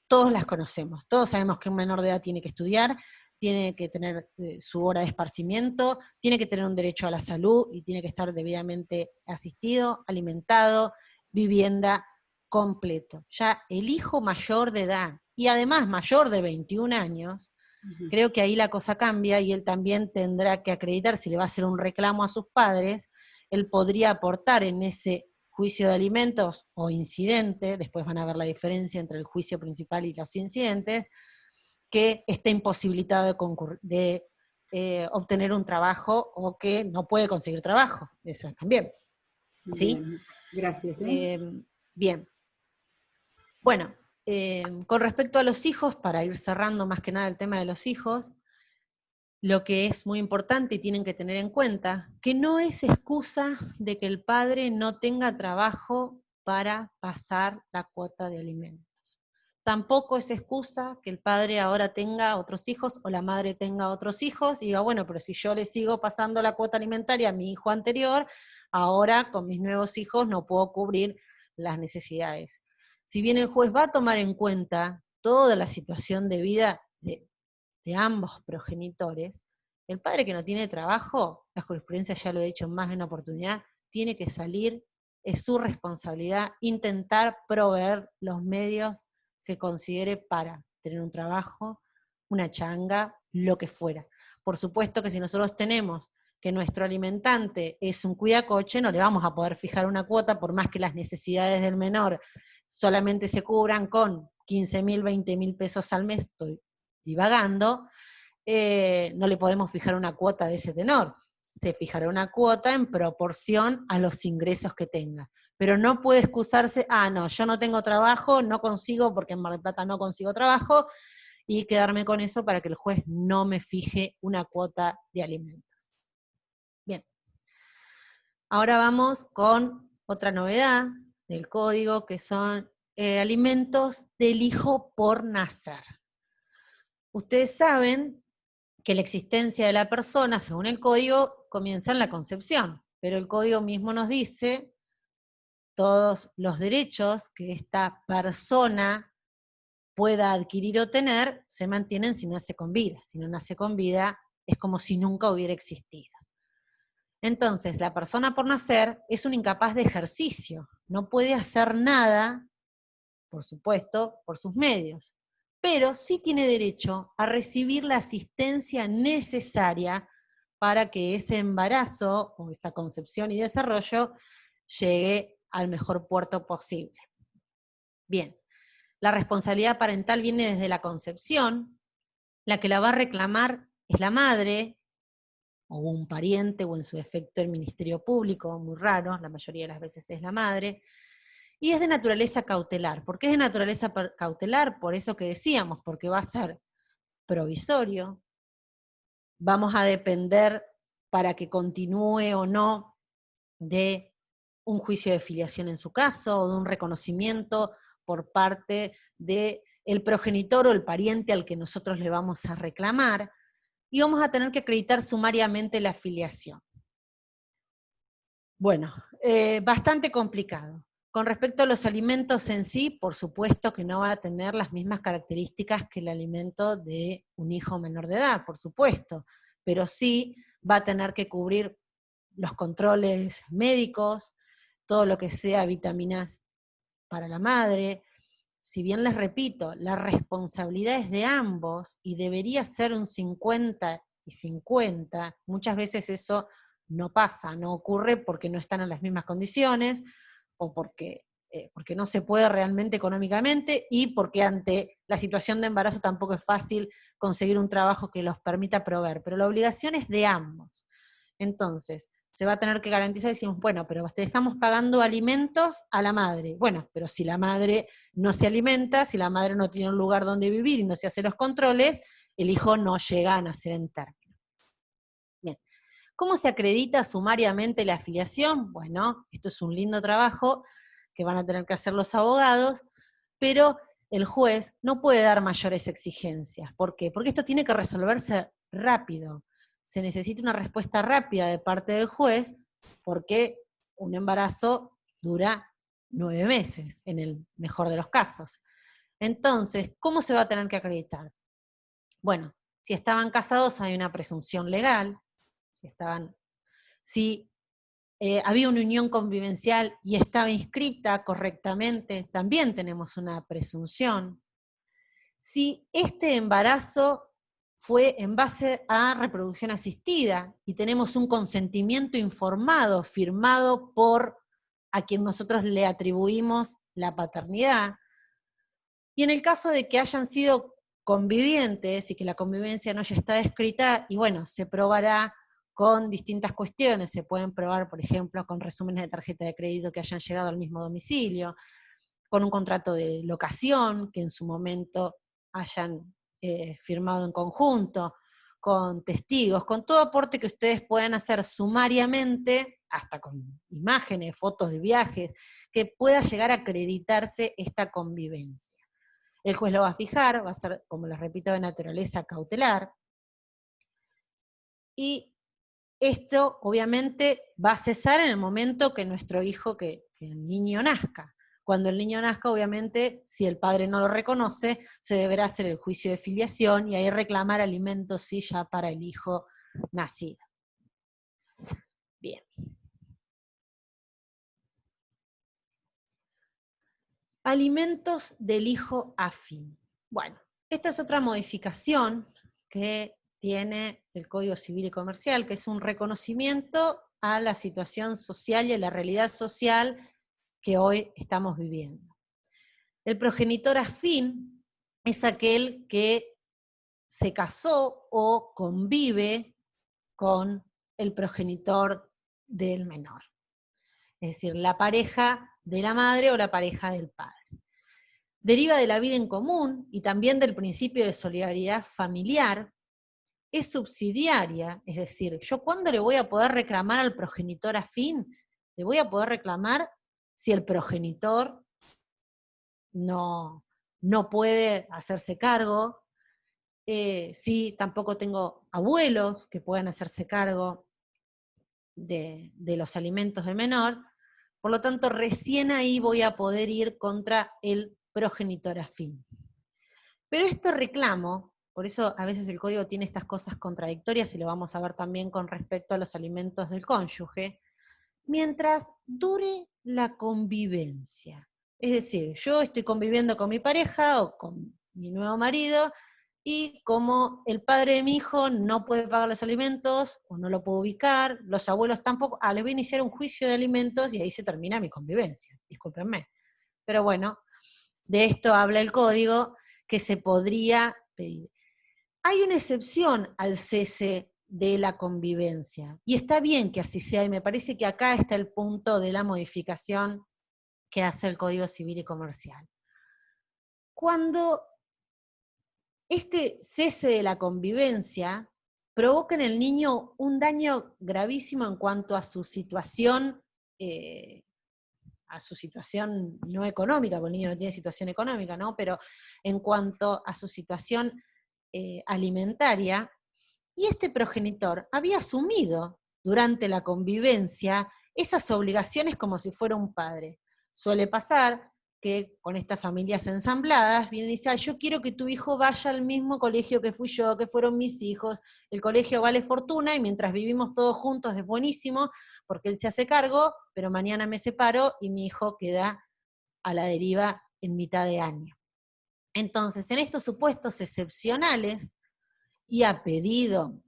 todos las conocemos, todos sabemos que un menor de edad tiene que estudiar, tiene que tener su hora de esparcimiento, tiene que tener un derecho a la salud y tiene que estar debidamente asistido, alimentado, vivienda completo. Ya el hijo mayor de edad, y además mayor de 21 años, creo que ahí la cosa cambia y él también tendrá que acreditar, si le va a hacer un reclamo a sus padres, él podría aportar en ese juicio de alimentos o incidente, después van a ver la diferencia entre el juicio principal y los incidentes, que esté imposibilitado de obtener un trabajo o que no puede conseguir trabajo. Eso también. ¿Sí? Bien. Gracias. Bien. Bueno, con respecto a los hijos, para ir cerrando más que nada el tema de los hijos, lo que es muy importante y tienen que tener en cuenta, que no es excusa de que el padre no tenga trabajo para pasar la cuota de alimentos. Tampoco es excusa que el padre ahora tenga otros hijos o la madre tenga otros hijos y diga, bueno, pero si yo le sigo pasando la cuota alimentaria a mi hijo anterior, ahora con mis nuevos hijos no puedo cubrir las necesidades. Si bien el juez va a tomar en cuenta toda la situación de vida de ambos progenitores, el padre que no tiene trabajo, la jurisprudencia ya lo he dicho en más de una oportunidad, tiene que salir, es su responsabilidad intentar proveer los medios que considere para tener un trabajo, una changa, lo que fuera. Por supuesto que si nosotros tenemos que nuestro alimentante es un cuidacoche, no le vamos a poder fijar una cuota, por más que las necesidades del menor solamente se cubran con 15.000, 20.000 pesos al mes, estoy divagando, no le podemos fijar una cuota de ese tenor. Se fijará una cuota en proporción a los ingresos que tenga. Pero no puede excusarse, no, yo no tengo trabajo, no consigo, porque en Mar del Plata no consigo trabajo, y quedarme con eso para que el juez no me fije una cuota de alimentos. Bien. Ahora vamos con otra novedad del código, que son alimentos del hijo por nacer. Ustedes saben que la existencia de la persona, según el código, comienza en la concepción, pero el código mismo nos dice todos los derechos que esta persona pueda adquirir o tener se mantienen si nace con vida. Si no nace con vida, es como si nunca hubiera existido. Entonces, la persona por nacer es un incapaz de ejercicio, no puede hacer nada, por supuesto, por sus medios, pero sí tiene derecho a recibir la asistencia necesaria para que ese embarazo o esa concepción y desarrollo llegue al mejor puerto posible. Bien, la responsabilidad parental viene desde la concepción, la que la va a reclamar es la madre, o un pariente, o en su defecto el Ministerio Público, muy raro, la mayoría de las veces es la madre, Y es de naturaleza cautelar. ¿Por qué es de naturaleza cautelar? Por eso que decíamos, porque va a ser provisorio, vamos a depender para que continúe o no de un juicio de filiación en su caso, o de un reconocimiento por parte del progenitor o el pariente al que nosotros le vamos a reclamar, y vamos a tener que acreditar sumariamente la filiación. Bueno, bastante complicado. Con respecto a los alimentos en sí, por supuesto que no va a tener las mismas características que el alimento de un hijo menor de edad, por supuesto, pero sí va a tener que cubrir los controles médicos, todo lo que sea vitaminas para la madre. Si bien les repito, la responsabilidad es de ambos y debería ser un 50 y 50, muchas veces eso no pasa, no ocurre porque no están en las mismas condiciones, o porque no se puede realmente económicamente, y porque ante la situación de embarazo tampoco es fácil conseguir un trabajo que los permita proveer, pero la obligación es de ambos. Entonces, se va a tener que garantizar, decimos, bueno, pero te estamos pagando alimentos a la madre. Bueno, pero si la madre no se alimenta, si la madre no tiene un lugar donde vivir y no se hacen los controles, el hijo no llega a nacer en término. Bien. ¿Cómo se acredita sumariamente la afiliación? Bueno, esto es un lindo trabajo que van a tener que hacer los abogados, pero el juez no puede dar mayores exigencias. ¿Por qué? Porque esto tiene que resolverse rápido. Se necesita una respuesta rápida de parte del juez, porque un embarazo dura 9 meses, en el mejor de los casos. Entonces, ¿cómo se va a tener que acreditar? Bueno, si estaban casados hay una presunción legal, si había una unión convivencial y estaba inscrita correctamente, también tenemos una presunción. Si este embarazo fue en base a reproducción asistida y tenemos un consentimiento informado, firmado por a quien nosotros le atribuimos la paternidad, y en el caso de que hayan sido convivientes y que la convivencia no ya está descrita, y bueno, se probará con distintas cuestiones, se pueden probar, por ejemplo, con resúmenes de tarjeta de crédito que hayan llegado al mismo domicilio, con un contrato de locación que en su momento hayan firmado en conjunto, con testigos, con todo aporte que ustedes puedan hacer sumariamente, hasta con imágenes, fotos de viajes, que pueda llegar a acreditarse esta convivencia. El juez lo va a fijar, va a ser, como les repito, de naturaleza cautelar, y esto obviamente va a cesar en el momento que nuestro hijo, que el niño nazca. Cuando el niño nazca, obviamente, si el padre no lo reconoce, se deberá hacer el juicio de filiación y ahí reclamar alimentos sí ya para el hijo nacido. Bien. Alimentos del hijo afín. Bueno, esta es otra modificación que tiene el Código Civil y Comercial, que es un reconocimiento a la situación social y a la realidad social que hoy estamos viviendo. El progenitor afín es aquel que se casó o convive con el progenitor del menor. Es decir, la pareja de la madre o la pareja del padre. Deriva de la vida en común y también del principio de solidaridad familiar. Es subsidiaria, es decir, ¿yo cuándo le voy a poder reclamar al progenitor afín? Le voy a poder reclamar si el progenitor no puede hacerse cargo, si tampoco tengo abuelos que puedan hacerse cargo de los alimentos del menor, por lo tanto recién ahí voy a poder ir contra el progenitor afín. Pero este reclamo, por eso a veces el código tiene estas cosas contradictorias, y lo vamos a ver también con respecto a los alimentos del cónyuge, mientras dure la convivencia. Es decir, yo estoy conviviendo con mi pareja o con mi nuevo marido, y como el padre de mi hijo no puede pagar los alimentos, o no lo puedo ubicar, los abuelos tampoco, les voy a iniciar un juicio de alimentos y ahí se termina mi convivencia, discúlpenme. Pero bueno, de esto habla el código, que se podría pedir. Hay una excepción al cese de la convivencia, y está bien que así sea, y me parece que acá está el punto de la modificación que hace el Código Civil y Comercial. Cuando este cese de la convivencia provoca en el niño un daño gravísimo en cuanto a su situación no económica, porque el niño no tiene situación económica, ¿no? Pero en cuanto a su situación alimentaria, y este progenitor había asumido durante la convivencia esas obligaciones como si fuera un padre. Suele pasar que con estas familias ensambladas vienen y dicen, yo quiero que tu hijo vaya al mismo colegio que fui yo, que fueron mis hijos, el colegio vale fortuna y mientras vivimos todos juntos es buenísimo porque él se hace cargo, pero mañana me separo y mi hijo queda a la deriva en mitad de año. Entonces, en estos supuestos excepcionales y a pedido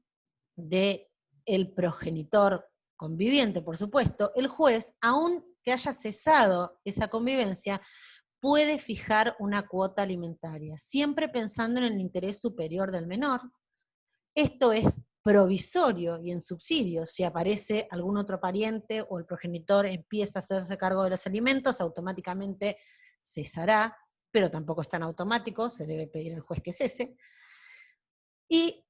del progenitor conviviente, por supuesto, el juez, aun que haya cesado esa convivencia, puede fijar una cuota alimentaria, siempre pensando en el interés superior del menor. Esto es provisorio y en subsidio. Si aparece algún otro pariente o el progenitor empieza a hacerse cargo de los alimentos, automáticamente cesará, pero tampoco es tan automático, se debe pedir al juez que cese. Y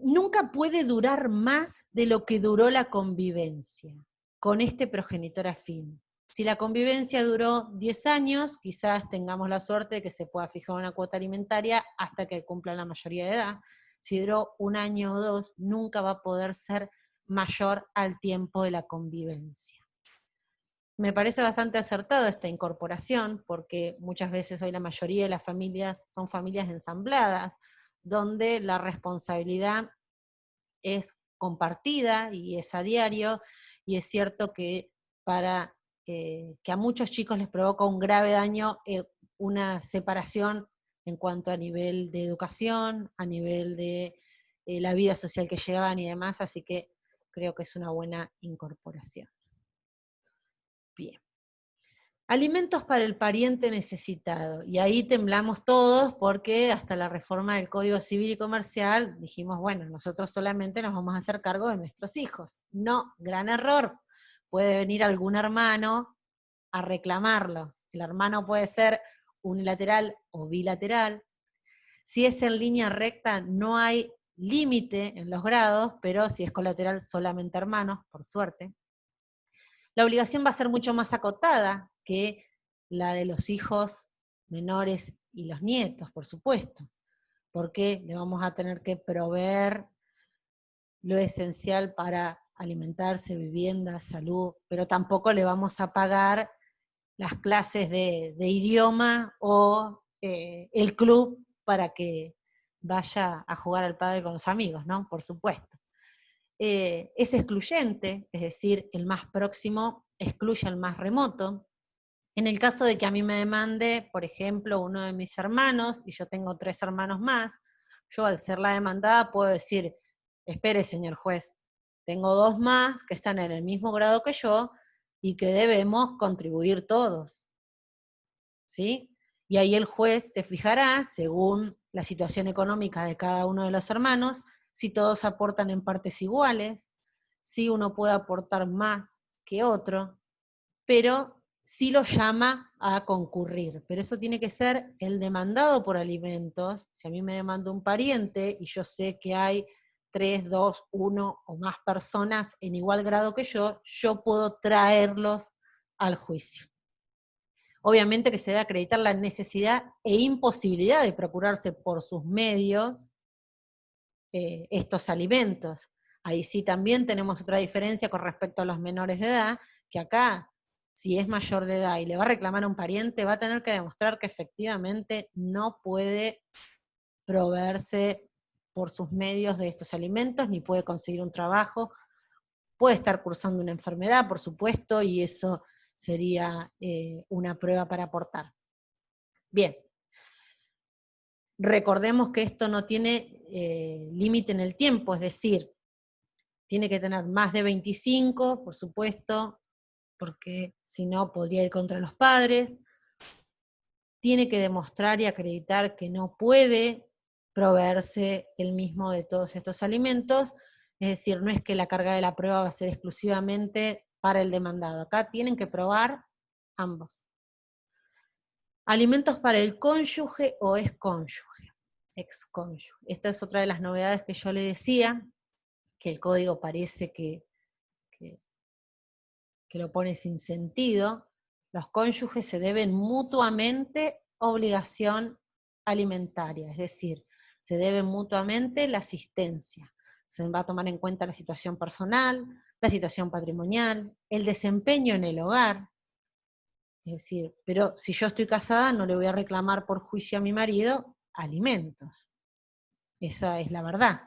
nunca puede durar más de lo que duró la convivencia con este progenitor afín. Si la convivencia duró 10 años, quizás tengamos la suerte de que se pueda fijar una cuota alimentaria hasta que cumplan la mayoría de edad. Si duró 1 año o 2, nunca va a poder ser mayor al tiempo de la convivencia. Me parece bastante acertado esta incorporación, porque muchas veces hoy la mayoría de las familias son familias ensambladas, donde la responsabilidad es compartida y es a diario, y es cierto que que a muchos chicos les provoca un grave daño una separación en cuanto a nivel de educación, a nivel de la vida social que llevan y demás, así que creo que es una buena incorporación. Bien. Alimentos para el pariente necesitado. Y ahí temblamos todos porque hasta la reforma del Código Civil y Comercial dijimos, bueno, nosotros solamente nos vamos a hacer cargo de nuestros hijos. No, gran error. Puede venir algún hermano a reclamarlos. El hermano puede ser unilateral o bilateral. Si es en línea recta, no hay límite en los grados, pero si es colateral, solamente hermanos, por suerte. La obligación va a ser mucho más acotada que la de los hijos menores y los nietos, por supuesto, porque le vamos a tener que proveer lo esencial para alimentarse, vivienda, salud, pero tampoco le vamos a pagar las clases de idioma o el club para que vaya a jugar al pádel con los amigos, ¿no? Por supuesto. Es excluyente, es decir, el más próximo excluye al más remoto. En el caso de que a mí me demande, por ejemplo, uno de mis hermanos, y yo tengo 3 hermanos más, yo al ser la demandada puedo decir, espere señor juez, tengo 2 más que están en el mismo grado que yo y que debemos contribuir todos. ¿Sí? Y ahí el juez se fijará, según la situación económica de cada uno de los hermanos, si todos aportan en partes iguales, si uno puede aportar más que otro, pero sí lo llama a concurrir. Pero eso tiene que ser el demandado por alimentos. Si a mí me demanda un pariente y yo sé que hay 3, 2, 1 o más personas en igual grado que yo puedo traerlos al juicio. Obviamente que se debe acreditar la necesidad e imposibilidad de procurarse por sus medios estos alimentos. Ahí sí también tenemos otra diferencia con respecto a los menores de edad, que acá, si es mayor de edad y le va a reclamar a un pariente, va a tener que demostrar que efectivamente no puede proveerse por sus medios de estos alimentos, ni puede conseguir un trabajo, puede estar cursando una enfermedad, por supuesto, y eso sería una prueba para aportar. Bien. Recordemos que esto no tiene límite en el tiempo, es decir, tiene que tener más de 25, por supuesto, porque si no podría ir contra los padres. Tiene que demostrar y acreditar que no puede proveerse él mismo de todos estos alimentos, es decir, no es que la carga de la prueba va a ser exclusivamente para el demandado. Acá tienen que probar ambos. Alimentos para el cónyuge o excónyuge. Esta es otra de las novedades que yo le decía, que el código parece que lo pone sin sentido. Los cónyuges se deben mutuamente obligación alimentaria, es decir, se deben mutuamente la asistencia. Se va a tomar en cuenta la situación personal, la situación patrimonial, el desempeño en el hogar. Es decir, pero si yo estoy casada no le voy a reclamar por juicio a mi marido alimentos. Esa es la verdad.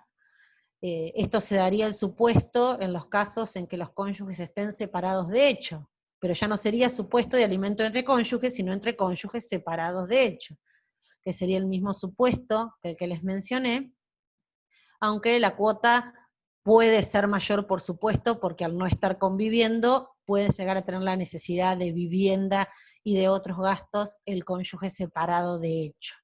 Esto se daría el supuesto en los casos en que los cónyuges estén separados de hecho, pero ya no sería supuesto de alimento entre cónyuges, sino entre cónyuges separados de hecho, que sería el mismo supuesto que el que les mencioné, aunque la cuota puede ser mayor, por supuesto, porque al no estar conviviendo, puede llegar a tener la necesidad de vivienda y de otros gastos el cónyuge separado de hecho.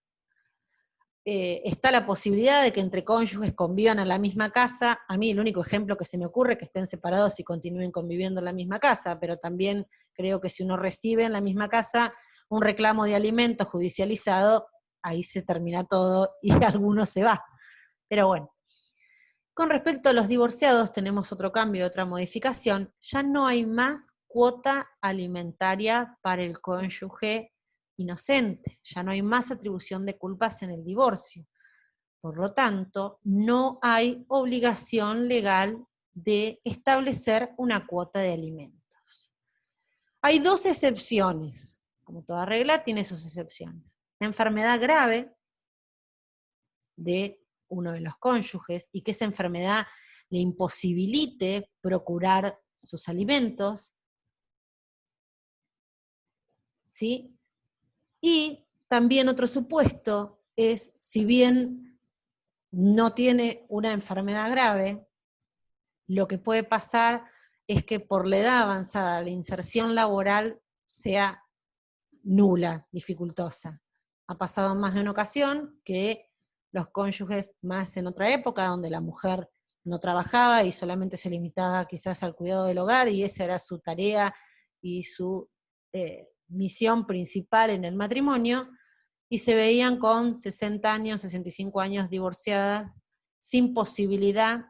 Está la posibilidad de que entre cónyuges convivan en la misma casa. A mí el único ejemplo que se me ocurre es que estén separados y continúen conviviendo en la misma casa, pero también creo que si uno recibe en la misma casa un reclamo de alimentos judicializado, ahí se termina todo y alguno se va. Pero bueno. Con respecto a los divorciados, tenemos otro cambio, otra modificación. Ya no hay más cuota alimentaria para el cónyuge inocente, ya no hay más atribución de culpas en el divorcio. Por lo tanto, no hay obligación legal de establecer una cuota de alimentos. Hay dos excepciones, como toda regla tiene sus excepciones. La enfermedad grave de uno de los cónyuges y que esa enfermedad le imposibilite procurar sus alimentos, ¿sí? Y también otro supuesto es, si bien no tiene una enfermedad grave, lo que puede pasar es que por la edad avanzada la inserción laboral sea nula, dificultosa. Ha pasado en más de una ocasión que los cónyuges, más en otra época, donde la mujer no trabajaba y solamente se limitaba quizás al cuidado del hogar, y esa era su tarea y su misión principal en el matrimonio, y se veían con 60 años, 65 años divorciadas, sin posibilidad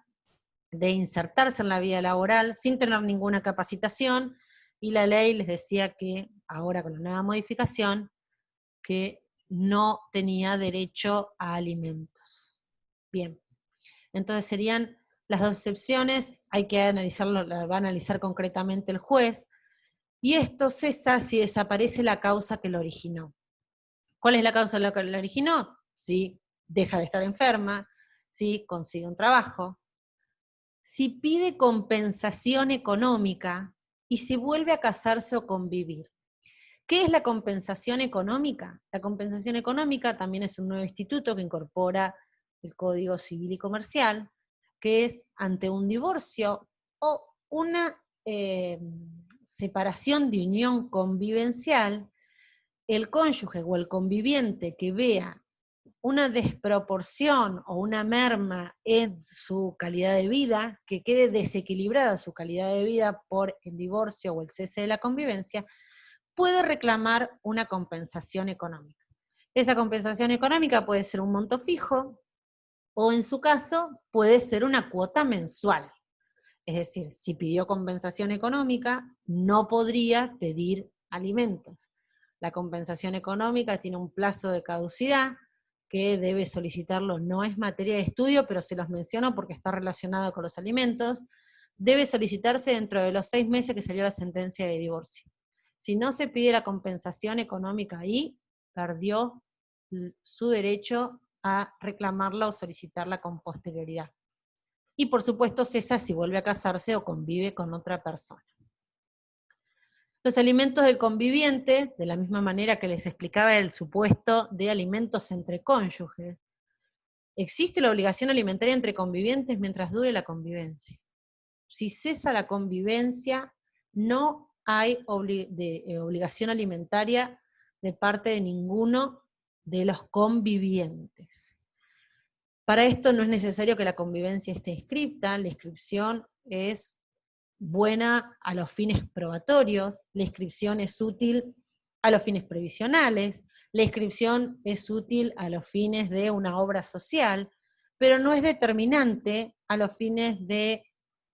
de insertarse en la vida laboral, sin tener ninguna capacitación, y la ley les decía que, ahora con la nueva modificación, que no tenía derecho a alimentos. Bien, entonces serían las dos excepciones, hay que analizarlo, va a analizar concretamente el juez, y esto cesa si desaparece la causa que lo originó. ¿Cuál es la causa que lo originó? Si deja de estar enferma, si consigue un trabajo, si pide compensación económica y si vuelve a casarse o convivir. ¿Qué es la compensación económica? La compensación económica también es un nuevo instituto que incorpora el Código Civil y Comercial, que es ante un divorcio o una separación de unión convivencial, el cónyuge o el conviviente que vea una desproporción o una merma en su calidad de vida, que quede desequilibrada su calidad de vida por el divorcio o el cese de la convivencia, puede reclamar una compensación económica. Esa compensación económica puede ser un monto fijo, o en su caso puede ser una cuota mensual. Es decir, si pidió compensación económica, no podría pedir alimentos. La compensación económica tiene un plazo de caducidad que debe solicitarlo, no es materia de estudio, pero se los menciono porque está relacionado con los alimentos, debe solicitarse dentro de los 6 meses que salió la sentencia de divorcio. Si no se pide la compensación económica ahí, perdió su derecho a reclamarla o solicitarla con posterioridad. Y por supuesto cesa si vuelve a casarse o convive con otra persona. Los alimentos del conviviente, de la misma manera que les explicaba el supuesto de alimentos entre cónyuges, existe la obligación alimentaria entre convivientes mientras dure la convivencia. Si cesa la convivencia, no hay obligación alimentaria de parte de ninguno de los convivientes. Para esto no es necesario que la convivencia esté inscripta, la inscripción es buena a los fines probatorios, la inscripción es útil a los fines previsionales, la inscripción es útil a los fines de una obra social, pero no es determinante a los fines de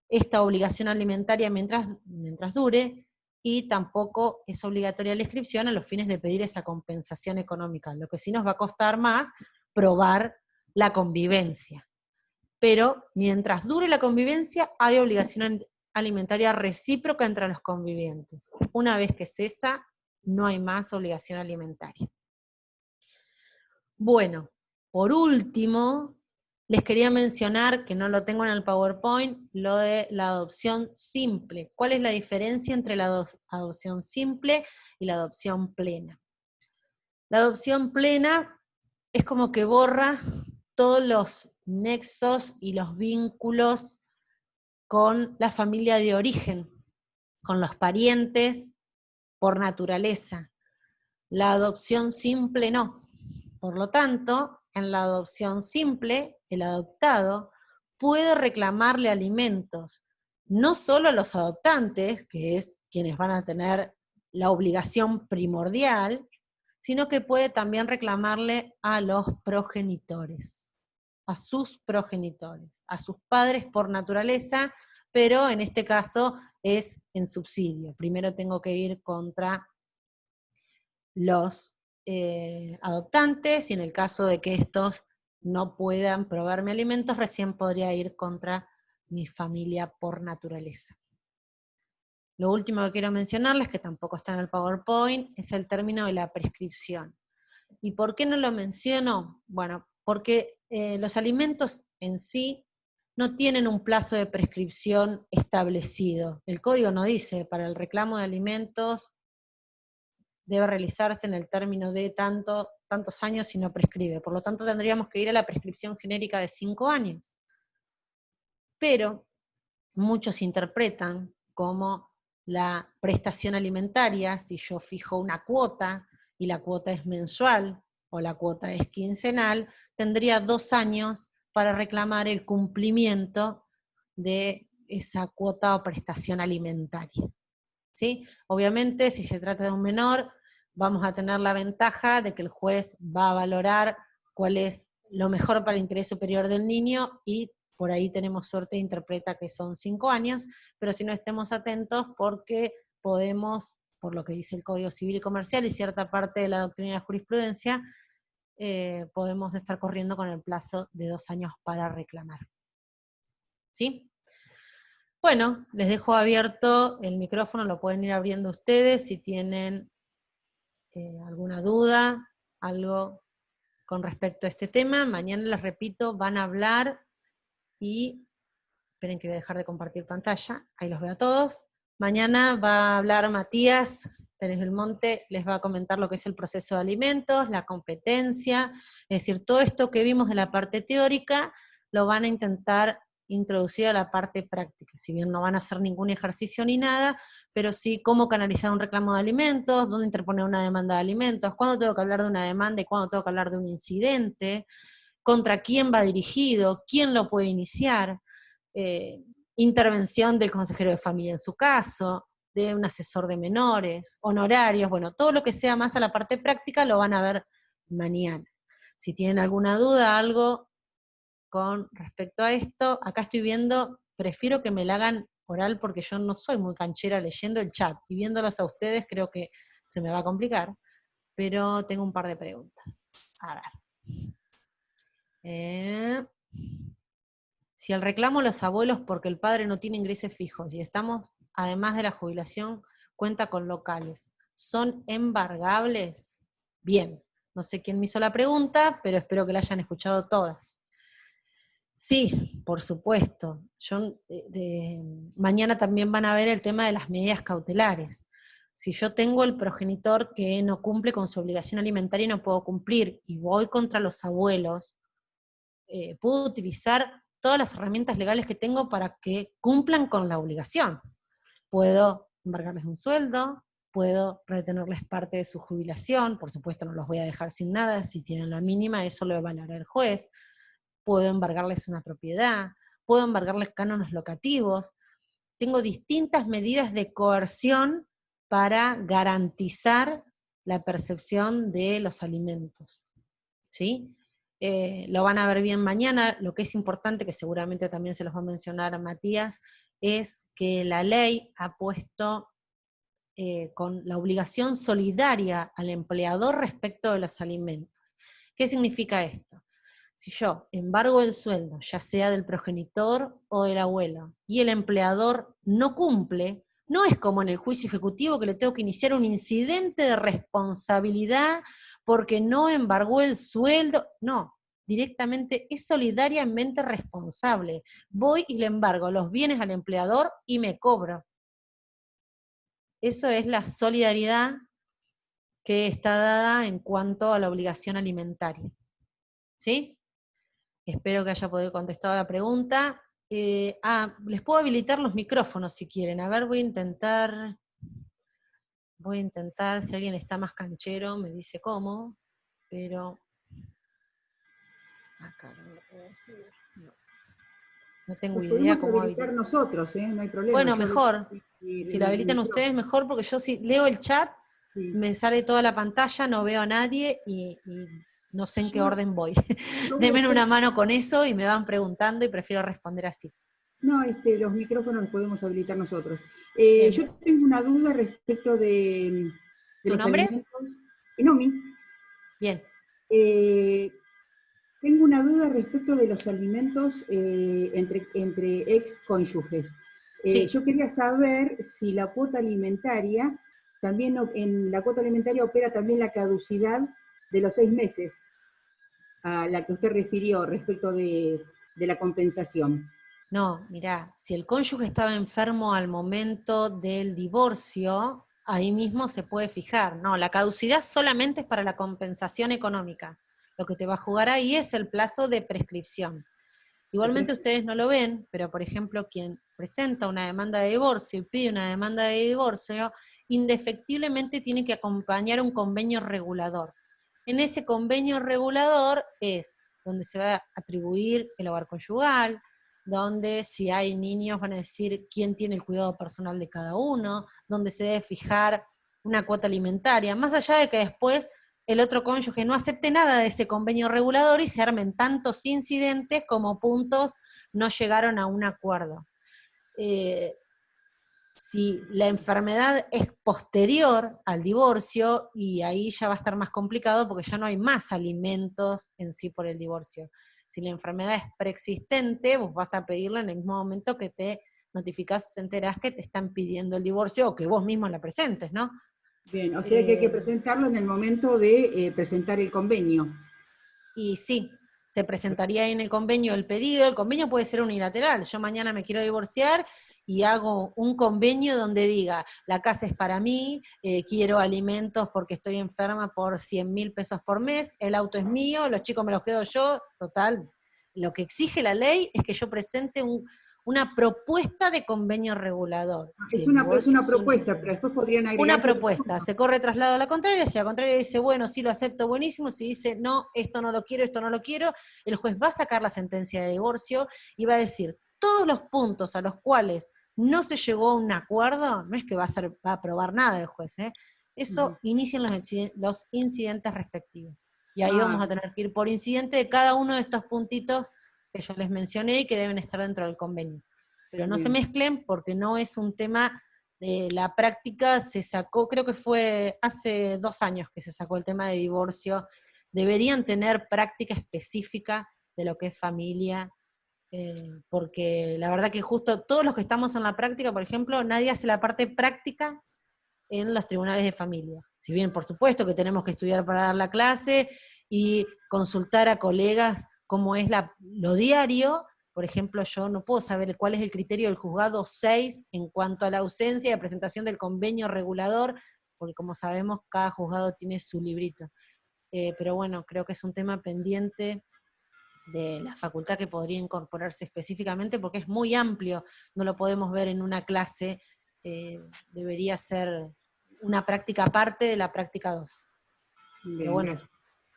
esta obligación alimentaria mientras dure, y tampoco es obligatoria la inscripción a los fines de pedir esa compensación económica, lo que sí nos va a costar más probar la convivencia. Pero mientras dure la convivencia hay obligación alimentaria recíproca entre los convivientes. Una vez que cesa, no hay más obligación alimentaria. Bueno, por último, les quería mencionar, que no lo tengo en el PowerPoint, lo de la adopción simple. ¿Cuál es la diferencia entre la adopción simple y la adopción plena? La adopción plena es como que borra todos los nexos y los vínculos con la familia de origen, con los parientes por naturaleza. La adopción simple no. Por lo tanto, en la adopción simple, el adoptado puede reclamarle alimentos, no solo a los adoptantes, que es quienes van a tener la obligación primordial, sino que puede también reclamarle a los progenitores, a sus progenitores, a sus padres por naturaleza, pero en este caso es en subsidio. Primero tengo que ir contra los adoptantes, y en el caso de que estos no puedan proveerme alimentos, recién podría ir contra mi familia por naturaleza. Lo último que quiero mencionarles, que tampoco está en el PowerPoint, es el término de la prescripción. ¿Y por qué no lo menciono? Bueno, porque los alimentos en sí no tienen un plazo de prescripción establecido. El código no dice, para el reclamo de alimentos debe realizarse en el término de tantos años y no prescribe. Por lo tanto, tendríamos que ir a la prescripción genérica de 5 años. Pero muchos interpretan como la prestación alimentaria, si yo fijo una cuota, y la cuota es mensual, o la cuota es quincenal, tendría 2 años para reclamar el cumplimiento de esa cuota o prestación alimentaria. ¿Sí? Obviamente, si se trata de un menor, vamos a tener la ventaja de que el juez va a valorar cuál es lo mejor para el interés superior del niño, y por ahí tenemos suerte e interpreta que son 5 años, pero si no, estemos atentos, porque podemos, por lo que dice el Código Civil y Comercial y cierta parte de la doctrina de la jurisprudencia, podemos estar corriendo con el plazo de 2 años para reclamar. ¿Sí? Bueno, les dejo abierto el micrófono, lo pueden ir abriendo ustedes si tienen alguna duda, algo con respecto a este tema. Mañana, les repito, van a hablar y, esperen que voy a dejar de compartir pantalla, ahí los veo a todos. Mañana va a hablar Matías Pérez Belmonte, les va a comentar lo que es el proceso de alimentos, la competencia, es decir, todo esto que vimos de la parte teórica, lo van a intentar introducir a la parte práctica, si bien no van a hacer ningún ejercicio ni nada, pero sí cómo canalizar un reclamo de alimentos, dónde interponer una demanda de alimentos, cuándo tengo que hablar de una demanda y cuándo tengo que hablar de un incidente, contra quién va dirigido, quién lo puede iniciar, intervención del consejero de familia en su caso, de un asesor de menores, honorarios, bueno, todo lo que sea más a la parte práctica lo van a ver mañana. Si tienen alguna duda, algo con respecto a esto, acá estoy viendo, prefiero que me la hagan oral porque yo no soy muy canchera leyendo el chat, y viéndolos a ustedes creo que se me va a complicar, pero tengo un par de preguntas. A ver. Si el reclamo a los abuelos porque el padre no tiene ingresos fijos y estamos, además de la jubilación, cuenta con locales, ¿son embargables? Bien, no sé quién me hizo la pregunta, pero espero que la hayan escuchado todas. Sí, por supuesto. Mañana también van a ver el tema de las medidas cautelares. Si yo tengo el progenitor que no cumple con su obligación alimentaria y no puedo cumplir, y voy contra los abuelos, puedo utilizar todas las herramientas legales que tengo para que cumplan con la obligación. Puedo embargarles un sueldo, puedo retenerles parte de su jubilación, por supuesto no los voy a dejar sin nada, si tienen la mínima eso lo evaluará el juez, puedo embargarles una propiedad, puedo embargarles cánones locativos, tengo distintas medidas de coerción para garantizar la percepción de los alimentos, ¿sí? Lo van a ver bien mañana. Lo que es importante, que seguramente también se los va a mencionar a Matías, es que la ley ha puesto con la obligación solidaria al empleador respecto de los alimentos. ¿Qué significa esto? Si yo embargo el sueldo, ya sea del progenitor o del abuelo, y el empleador no cumple, no es como en el juicio ejecutivo que le tengo que iniciar un incidente de responsabilidad porque no embargó el sueldo, no, directamente es solidariamente responsable. Voy y le embargo los bienes al empleador y me cobro. Eso es la solidaridad que está dada en cuanto a la obligación alimentaria. ¿Sí? Espero que haya podido contestar la pregunta. Les puedo habilitar los micrófonos si quieren. A ver, voy a intentar, si alguien está más canchero, me dice cómo, pero acá no lo puedo decir. No tengo Los idea podemos cómo habilitar habilitar. nosotros, no hay problema. Bueno, Yo mejor. el Si lo habilitan ustedes, micrófono. mejor, porque yo si leo el chat, Sí. me sale toda la pantalla, no veo a nadie y no sé en qué orden voy. Yo voy a Denme hacer- una mano con eso y me van preguntando y prefiero responder así. No, los micrófonos los podemos habilitar nosotros. Bien. Yo tengo una duda respecto de ¿Tu los nombre? alimentos. Nomi, Bien. tengo una duda respecto de los alimentos entre ex cónyuges. Sí. Yo quería saber si la cuota alimentaria, también en la cuota alimentaria opera también la caducidad de los 6 meses, a la que usted refirió respecto de la compensación. No, mirá, si el cónyuge estaba enfermo al momento del divorcio, ahí mismo se puede fijar. No, la caducidad solamente es para la compensación económica. Lo que te va a jugar ahí es el plazo de prescripción. Igualmente ustedes no lo ven, pero por ejemplo, quien presenta una demanda de divorcio y pide una demanda de divorcio, indefectiblemente tiene que acompañar un convenio regulador. En ese convenio regulador es donde se va a atribuir el hogar conyugal, donde si hay niños van a decir quién tiene el cuidado personal de cada uno, donde se debe fijar una cuota alimentaria, más allá de que después el otro cónyuge no acepte nada de ese convenio regulador y se armen tantos incidentes como puntos no llegaron a un acuerdo. Si la enfermedad es posterior al divorcio, y ahí ya va a estar más complicado porque ya no hay más alimentos en sí por el divorcio. Si la enfermedad es preexistente, vos vas a pedirla en el mismo momento que te notificás, te enterás que te están pidiendo el divorcio o que vos mismo la presentes, ¿no? Bien, o sea que hay que presentarlo en el momento de presentar el convenio. Y sí, se presentaría en el convenio el pedido. El convenio puede ser unilateral. Yo mañana me quiero divorciar y hago un convenio donde diga, la casa es para mí, quiero alimentos porque estoy enferma por 100.000 pesos por mes, el auto es mío, los chicos me los quedo yo, total. Lo que exige la ley es que yo presente una propuesta de convenio regulador. Si Es el una divorcio es propuesta, pero después podrían una agregarse otras propuesta, cosas. se corre traslado a la contraria, si la contraria dice, bueno, sí lo acepto, buenísimo, si dice, no, esto no lo quiero, el juez va a sacar la sentencia de divorcio y va a decir, todos los puntos a los cuales no se llegó a un acuerdo, no es que va a aprobar nada el juez, eso inician los incidentes respectivos. Y ahí vamos a tener que ir por incidente de cada uno de estos puntitos que yo les mencioné y que deben estar dentro del convenio. Pero no se mezclen porque no es un tema de la práctica, se sacó, creo que fue hace 2 años que se sacó el tema de divorcio. Deberían tener práctica específica de lo que es familia, porque la verdad que justo todos los que estamos en la práctica, por ejemplo, nadie hace la parte práctica en los tribunales de familia. Si bien, por supuesto, que tenemos que estudiar para dar la clase y consultar a colegas cómo es lo diario. Por ejemplo, yo no puedo saber cuál es el criterio del juzgado 6 en cuanto a la ausencia de presentación del convenio regulador, porque como sabemos, cada juzgado tiene su librito. Pero bueno, creo que es un tema pendiente de la facultad que podría incorporarse específicamente, porque es muy amplio, no lo podemos ver en una clase, debería ser una práctica aparte de la práctica 2. Bien, Pero bueno, gracias.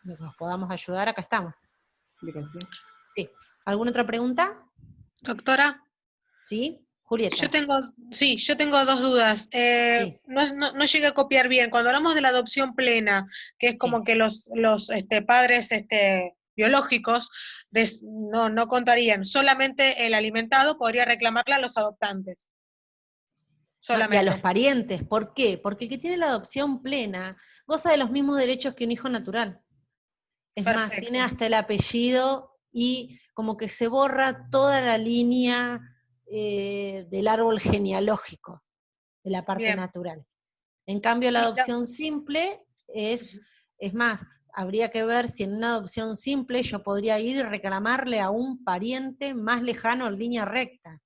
lo que nos podamos ayudar, acá estamos. Gracias. Sí. ¿Alguna otra pregunta? Doctora, ¿Sí? Julieta. Yo tengo dos dudas. Sí. No llegué a copiar bien. Cuando hablamos de la adopción plena, que es como Sí. que los padres biológicos no contarían, solamente el alimentado podría reclamarla a los adoptantes. No, y a los Solamente. parientes. ¿Por qué? Porque el que tiene la adopción plena goza de los mismos derechos que un hijo natural. Es más, Perfecto. tiene hasta el apellido y como que se borra toda la línea del árbol genealógico, de la parte Bien. natural. En cambio, la adopción simple es más, habría que ver si en una adopción simple yo podría ir y reclamarle a un pariente más lejano en línea recta,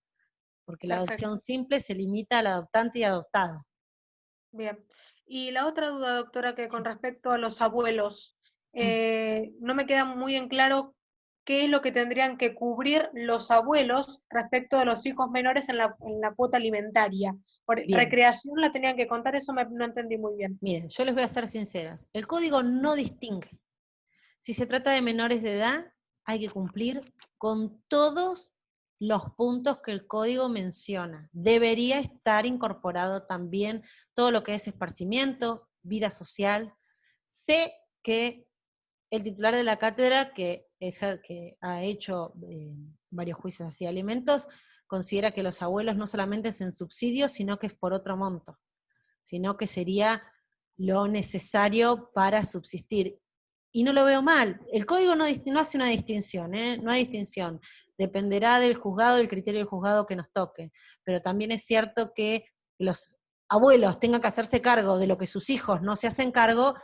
porque la Perfecto. adopción simple se limita al adoptante y adoptado. Bien. Y la otra duda, doctora, que con Sí. respecto a los abuelos, no me queda muy en claro qué es lo que tendrían que cubrir los abuelos respecto de los hijos menores en la cuota alimentaria. Por Bien. recreación la tenían que contar, eso no entendí muy bien. Miren, yo les voy a ser sinceras. El código no distingue. Si se trata de menores de edad, hay que cumplir con todos los puntos que el código menciona. Debería estar incorporado también todo lo que es esparcimiento, vida social. Sé que el titular de la cátedra, que ha hecho varios juicios así de alimentos, considera que los abuelos no solamente es en subsidio, sino que es por otro monto, sino que sería lo necesario para subsistir. Y no lo veo mal. El código no hace una distinción, no hay distinción. Dependerá del juzgado, del criterio del juzgado que nos toque. Pero también es cierto que los abuelos tengan que hacerse cargo de lo que sus hijos no se hacen cargo,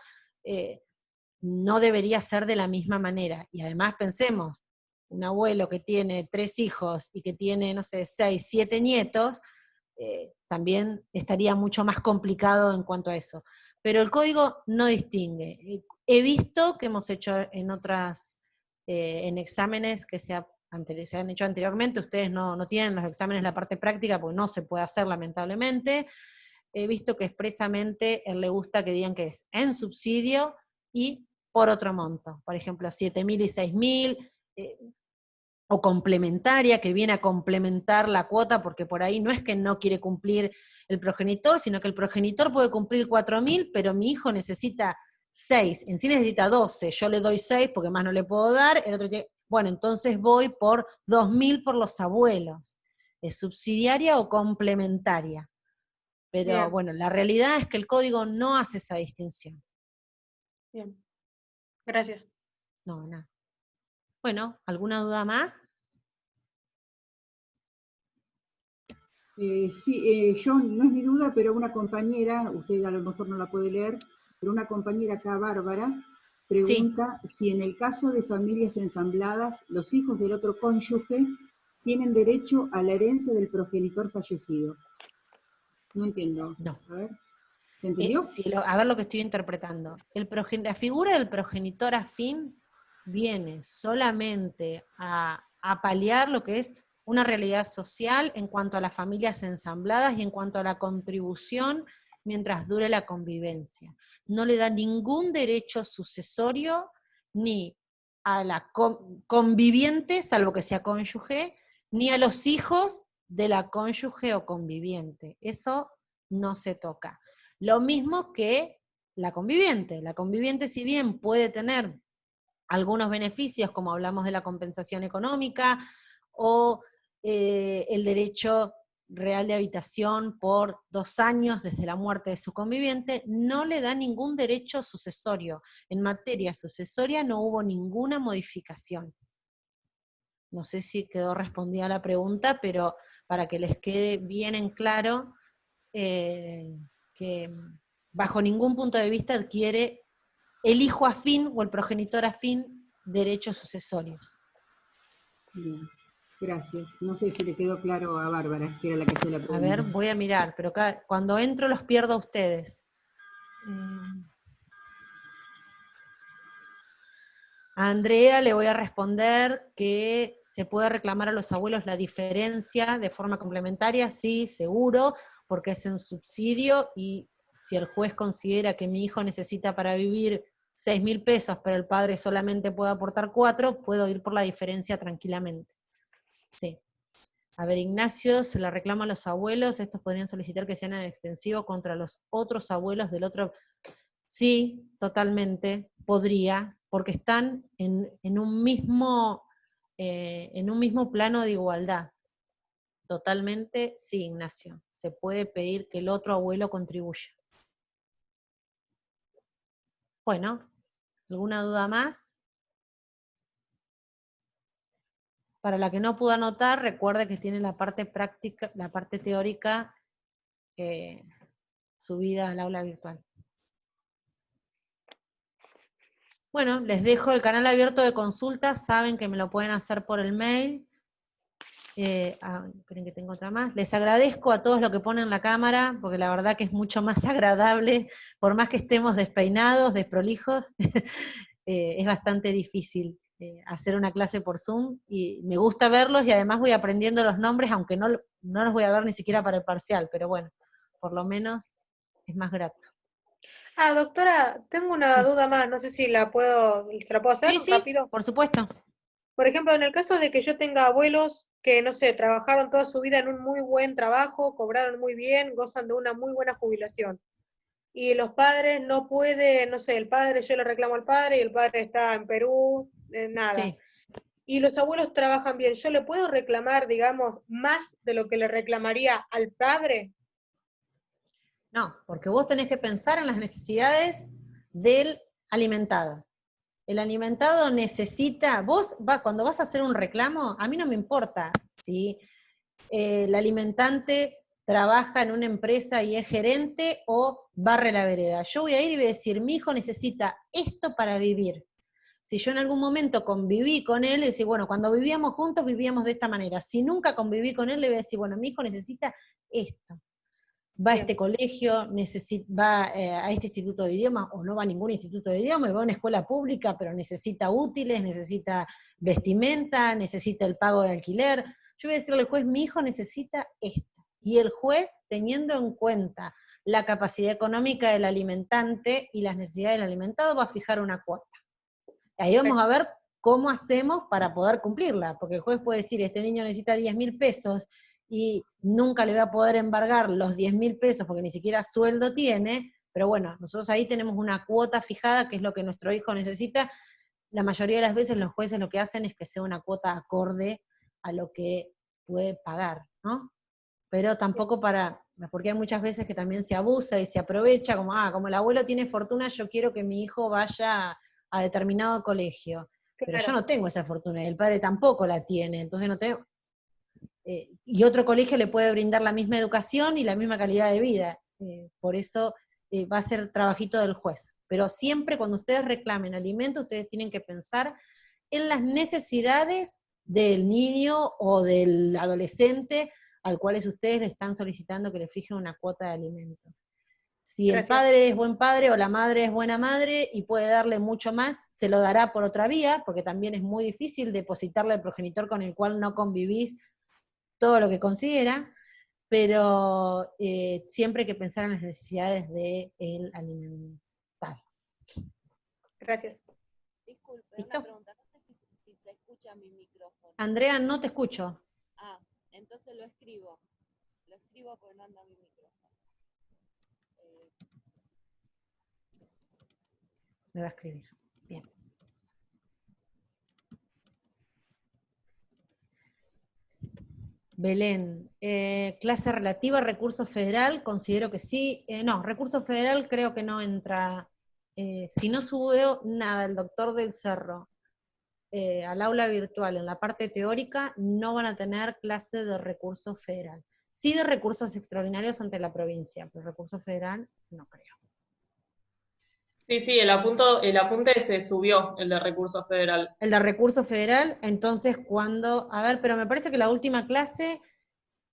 no debería ser de la misma manera. Y además pensemos, un abuelo que tiene 3 hijos y que tiene, no sé, 6, 7 nietos, también estaría mucho más complicado en cuanto a eso. Pero el código no distingue. He visto que hemos hecho en en exámenes que se han hecho anteriormente, ustedes no tienen los exámenes la parte práctica porque no se puede hacer lamentablemente. He visto que expresamente él le gusta que digan que es en subsidio y por otro monto. Por ejemplo, 7.000 y 6.000, o complementaria, que viene a complementar la cuota, porque por ahí no es que no quiere cumplir el progenitor, sino que el progenitor puede cumplir 4.000, pero mi hijo necesita 6, en sí necesita 12, yo le doy 6 porque más no le puedo dar, el otro dice, bueno, entonces voy por 2.000 por los abuelos. ¿Es subsidiaria o complementaria? Pero Bien. bueno, la realidad es que el código no hace esa distinción. Bien. Gracias. No, nada. Bueno, ¿alguna duda más? Sí, yo no es mi duda, pero una compañera, usted a lo mejor no la puede leer, pero una compañera acá, Bárbara, pregunta si en el caso de familias ensambladas, los hijos del otro cónyuge tienen derecho a la herencia del progenitor fallecido. No entiendo. No. A ver, ¿se entendió? A ver lo que estoy interpretando. La figura del progenitor afín viene solamente a paliar lo que es una realidad social en cuanto a las familias ensambladas y en cuanto a la contribución mientras dure la convivencia. No le da ningún derecho sucesorio ni a la conviviente, salvo que sea cónyuge, ni a los hijos de la cónyuge o conviviente. Eso no se toca. Lo mismo que la conviviente. La conviviente, si bien puede tener algunos beneficios, como hablamos de la compensación económica, o el derecho real de habitación por 2 años desde la muerte de su conviviente, no le da ningún derecho sucesorio. En materia sucesoria no hubo ninguna modificación. No sé si quedó respondida la pregunta, pero para que les quede bien en claro, que bajo ningún punto de vista adquiere el hijo afín o el progenitor afín derechos sucesorios. Bien, gracias. No sé si le quedó claro a Bárbara, que era la que hacía la pregunta. A ver, voy a mirar, pero cuando entro los pierdo a ustedes. A Andrea le voy a responder que se puede reclamar a los abuelos la diferencia de forma complementaria, sí, seguro, porque es un subsidio y si el juez considera que mi hijo necesita para vivir 6.000 pesos, pero el padre solamente puede aportar 4, puedo ir por la diferencia tranquilamente. Sí. A ver, Ignacio, se le reclama a los abuelos, estos podrían solicitar que sean en extensivo contra los otros abuelos del otro. Sí, totalmente, podría, porque están en un mismo plano de igualdad. Totalmente, sí, Ignacio. Se puede pedir que el otro abuelo contribuya. Bueno, ¿alguna duda más? Para la que no pudo anotar, recuerde que tiene la parte práctica, la parte teórica subida al aula virtual. Bueno, les dejo el canal abierto de consultas, saben que me lo pueden hacer por el mail. Esperen que tengo otra más. Les agradezco a todos los que ponen la cámara, porque la verdad que es mucho más agradable, por más que estemos despeinados, desprolijos, es bastante difícil hacer una clase por Zoom, y me gusta verlos, y además voy aprendiendo los nombres, aunque no los voy a ver ni siquiera para el parcial, pero bueno, por lo menos es más grato. Doctora, tengo una Sí. duda más, no sé si se la puedo hacer Sí, sí, rápido. por supuesto. Por ejemplo, en el caso de que yo tenga abuelos que, no sé, trabajaron toda su vida en un muy buen trabajo, cobraron muy bien, gozan de una muy buena jubilación, y los padres no pueden, no sé, el padre, yo le reclamo al padre y el padre está en Perú, nada. Sí. Y los abuelos trabajan bien, ¿yo le puedo reclamar, digamos, más de lo que le reclamaría al padre? No, porque vos tenés que pensar en las necesidades del alimentado. El alimentado necesita, cuando vas a hacer un reclamo, a mí no me importa si el alimentante trabaja en una empresa y es gerente o barre la vereda. Yo voy a ir y voy a decir, mi hijo necesita esto para vivir. Si yo en algún momento conviví con él, le decir, bueno, cuando vivíamos juntos vivíamos de esta manera. Si nunca conviví con él, le voy a decir, bueno, mi hijo necesita esto. Va a Bien. este colegio, va a este instituto de idiomas, o no va a ningún instituto de idiomas, va a una escuela pública, pero necesita útiles, necesita vestimenta, necesita el pago de alquiler. Yo voy a decirle al juez, mi hijo necesita esto. Y el juez, teniendo en cuenta la capacidad económica del alimentante y las necesidades del alimentado, va a fijar una cuota. Ahí vamos a ver cómo hacemos para poder cumplirla, porque el juez puede decir, este niño necesita 10.000 pesos, y nunca le va a poder embargar los 10.000 pesos porque ni siquiera sueldo tiene, pero bueno, nosotros ahí tenemos una cuota fijada, que es lo que nuestro hijo necesita. La mayoría de las veces los jueces lo que hacen es que sea una cuota acorde a lo que puede pagar, ¿no? Pero tampoco porque hay muchas veces que también se abusa y se aprovecha, como el abuelo tiene fortuna, yo quiero que mi hijo vaya a determinado colegio, pero yo Claro. no tengo esa fortuna, y el padre tampoco la tiene, entonces no tengo... y otro colegio le puede brindar la misma educación y la misma calidad de vida. Por eso va a ser trabajito del juez. Pero siempre cuando ustedes reclamen alimento, ustedes tienen que pensar en las necesidades del niño o del adolescente al cual ustedes le están solicitando que le fijen una cuota de alimentos. Si el padre es buen padre o la madre es buena madre y puede darle mucho más, se lo dará por otra vía, porque también es muy difícil depositarle al progenitor con el cual no convivís todo lo que considera, pero siempre hay que pensar en las necesidades del alimentado. Gracias. Disculpe, ¿Listo? una pregunta, no sé si se escucha mi micrófono. Andrea, no te escucho. Entonces lo escribo porque no anda mi micrófono. Me va a escribir. Bien. Belén, clase relativa, recurso federal, considero que sí. No, recurso federal creo que no entra. Si no subió nada el doctor del Cerro al aula virtual en la parte teórica, no van a tener clase de recurso federal. Sí de recursos extraordinarios ante la provincia, pero recurso federal no creo. Sí, el apunte se subió, el de recursos federal. El de recurso federal, entonces cuando, a ver, pero me parece que la última clase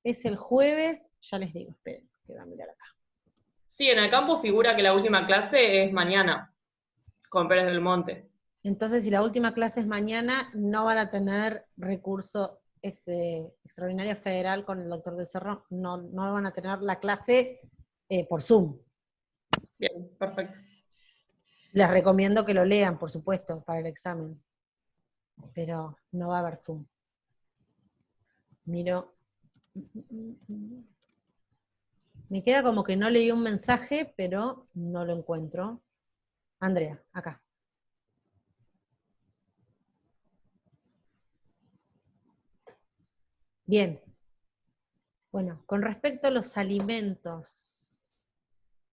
es el jueves, ya les digo, esperen, que voy a mirar acá. Sí, en el campus figura que la última clase es mañana, con Pérez del Monte. Entonces, si la última clase es mañana, no van a tener recurso extraordinario federal con el doctor del Cerro, no van a tener la clase por Zoom. Bien, perfecto. Les recomiendo que lo lean, por supuesto, para el examen, pero no va a haber Zoom. Miro Me queda como que no leí un mensaje, pero no lo encuentro. Andrea, acá. Bien. Bueno, con respecto a los alimentos,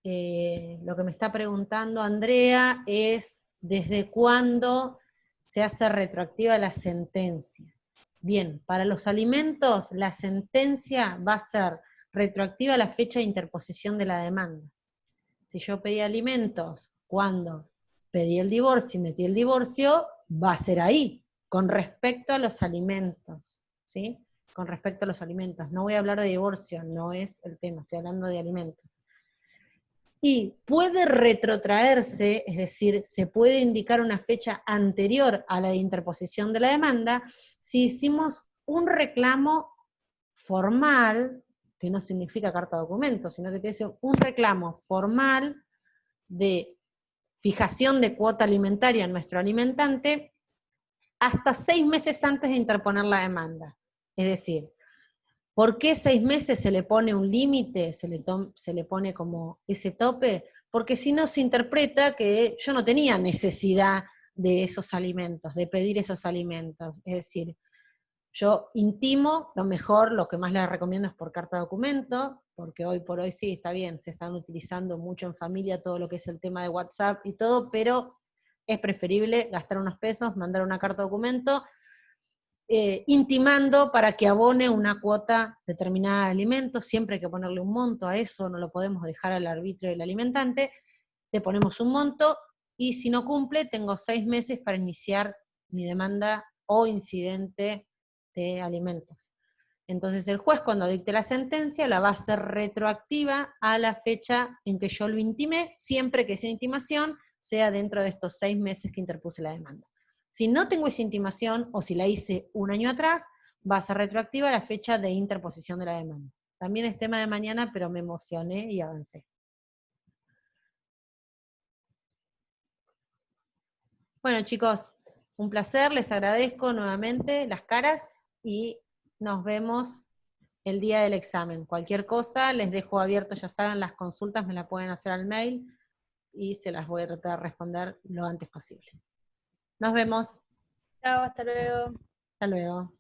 lo que me está preguntando Andrea es ¿desde cuándo se hace retroactiva la sentencia? Bien, para los alimentos la sentencia va a ser retroactiva a la fecha de interposición de la demanda. Si yo pedí alimentos cuando pedí el divorcio y metí el divorcio, va a ser ahí, con respecto a los alimentos, ¿sí? Con respecto a los alimentos. No voy a hablar de divorcio, no es el tema, estoy hablando de alimentos. Y puede retrotraerse, es decir, se puede indicar una fecha anterior a la de interposición de la demanda si hicimos un reclamo formal, que no significa carta documento, sino que tiene que ser un reclamo formal de fijación de cuota alimentaria en nuestro alimentante hasta 6 meses antes de interponer la demanda. Es decir, ¿por qué 6 meses se le pone un límite, se le pone como ese tope? Porque si no se interpreta que yo no tenía necesidad de esos alimentos, de pedir esos alimentos. Es decir, yo intimo, lo mejor, lo que más les recomiendo es por carta documento, porque hoy por hoy sí, está bien, se están utilizando mucho en familia todo lo que es el tema de WhatsApp y todo, pero es preferible gastar unos pesos, mandar una carta documento, intimando para que abone una cuota determinada de alimentos, siempre hay que ponerle un monto a eso, no lo podemos dejar al arbitrio del alimentante, le ponemos un monto, y si no cumple, tengo 6 meses para iniciar mi demanda o incidente de alimentos. Entonces el juez cuando dicte la sentencia la va a hacer retroactiva a la fecha en que yo lo intimé, siempre que esa intimación sea dentro de estos 6 meses que interpuse la demanda. Si no tengo esa intimación, o si la hice un año atrás, va a ser retroactiva a la fecha de interposición de la demanda. También es tema de mañana, pero me emocioné y avancé. Bueno, chicos, un placer, les agradezco nuevamente las caras y nos vemos el día del examen. Cualquier cosa, les dejo abierto, ya saben, las consultas me las pueden hacer al mail y se las voy a tratar de responder lo antes posible. Nos vemos. Chao, hasta luego. Hasta luego.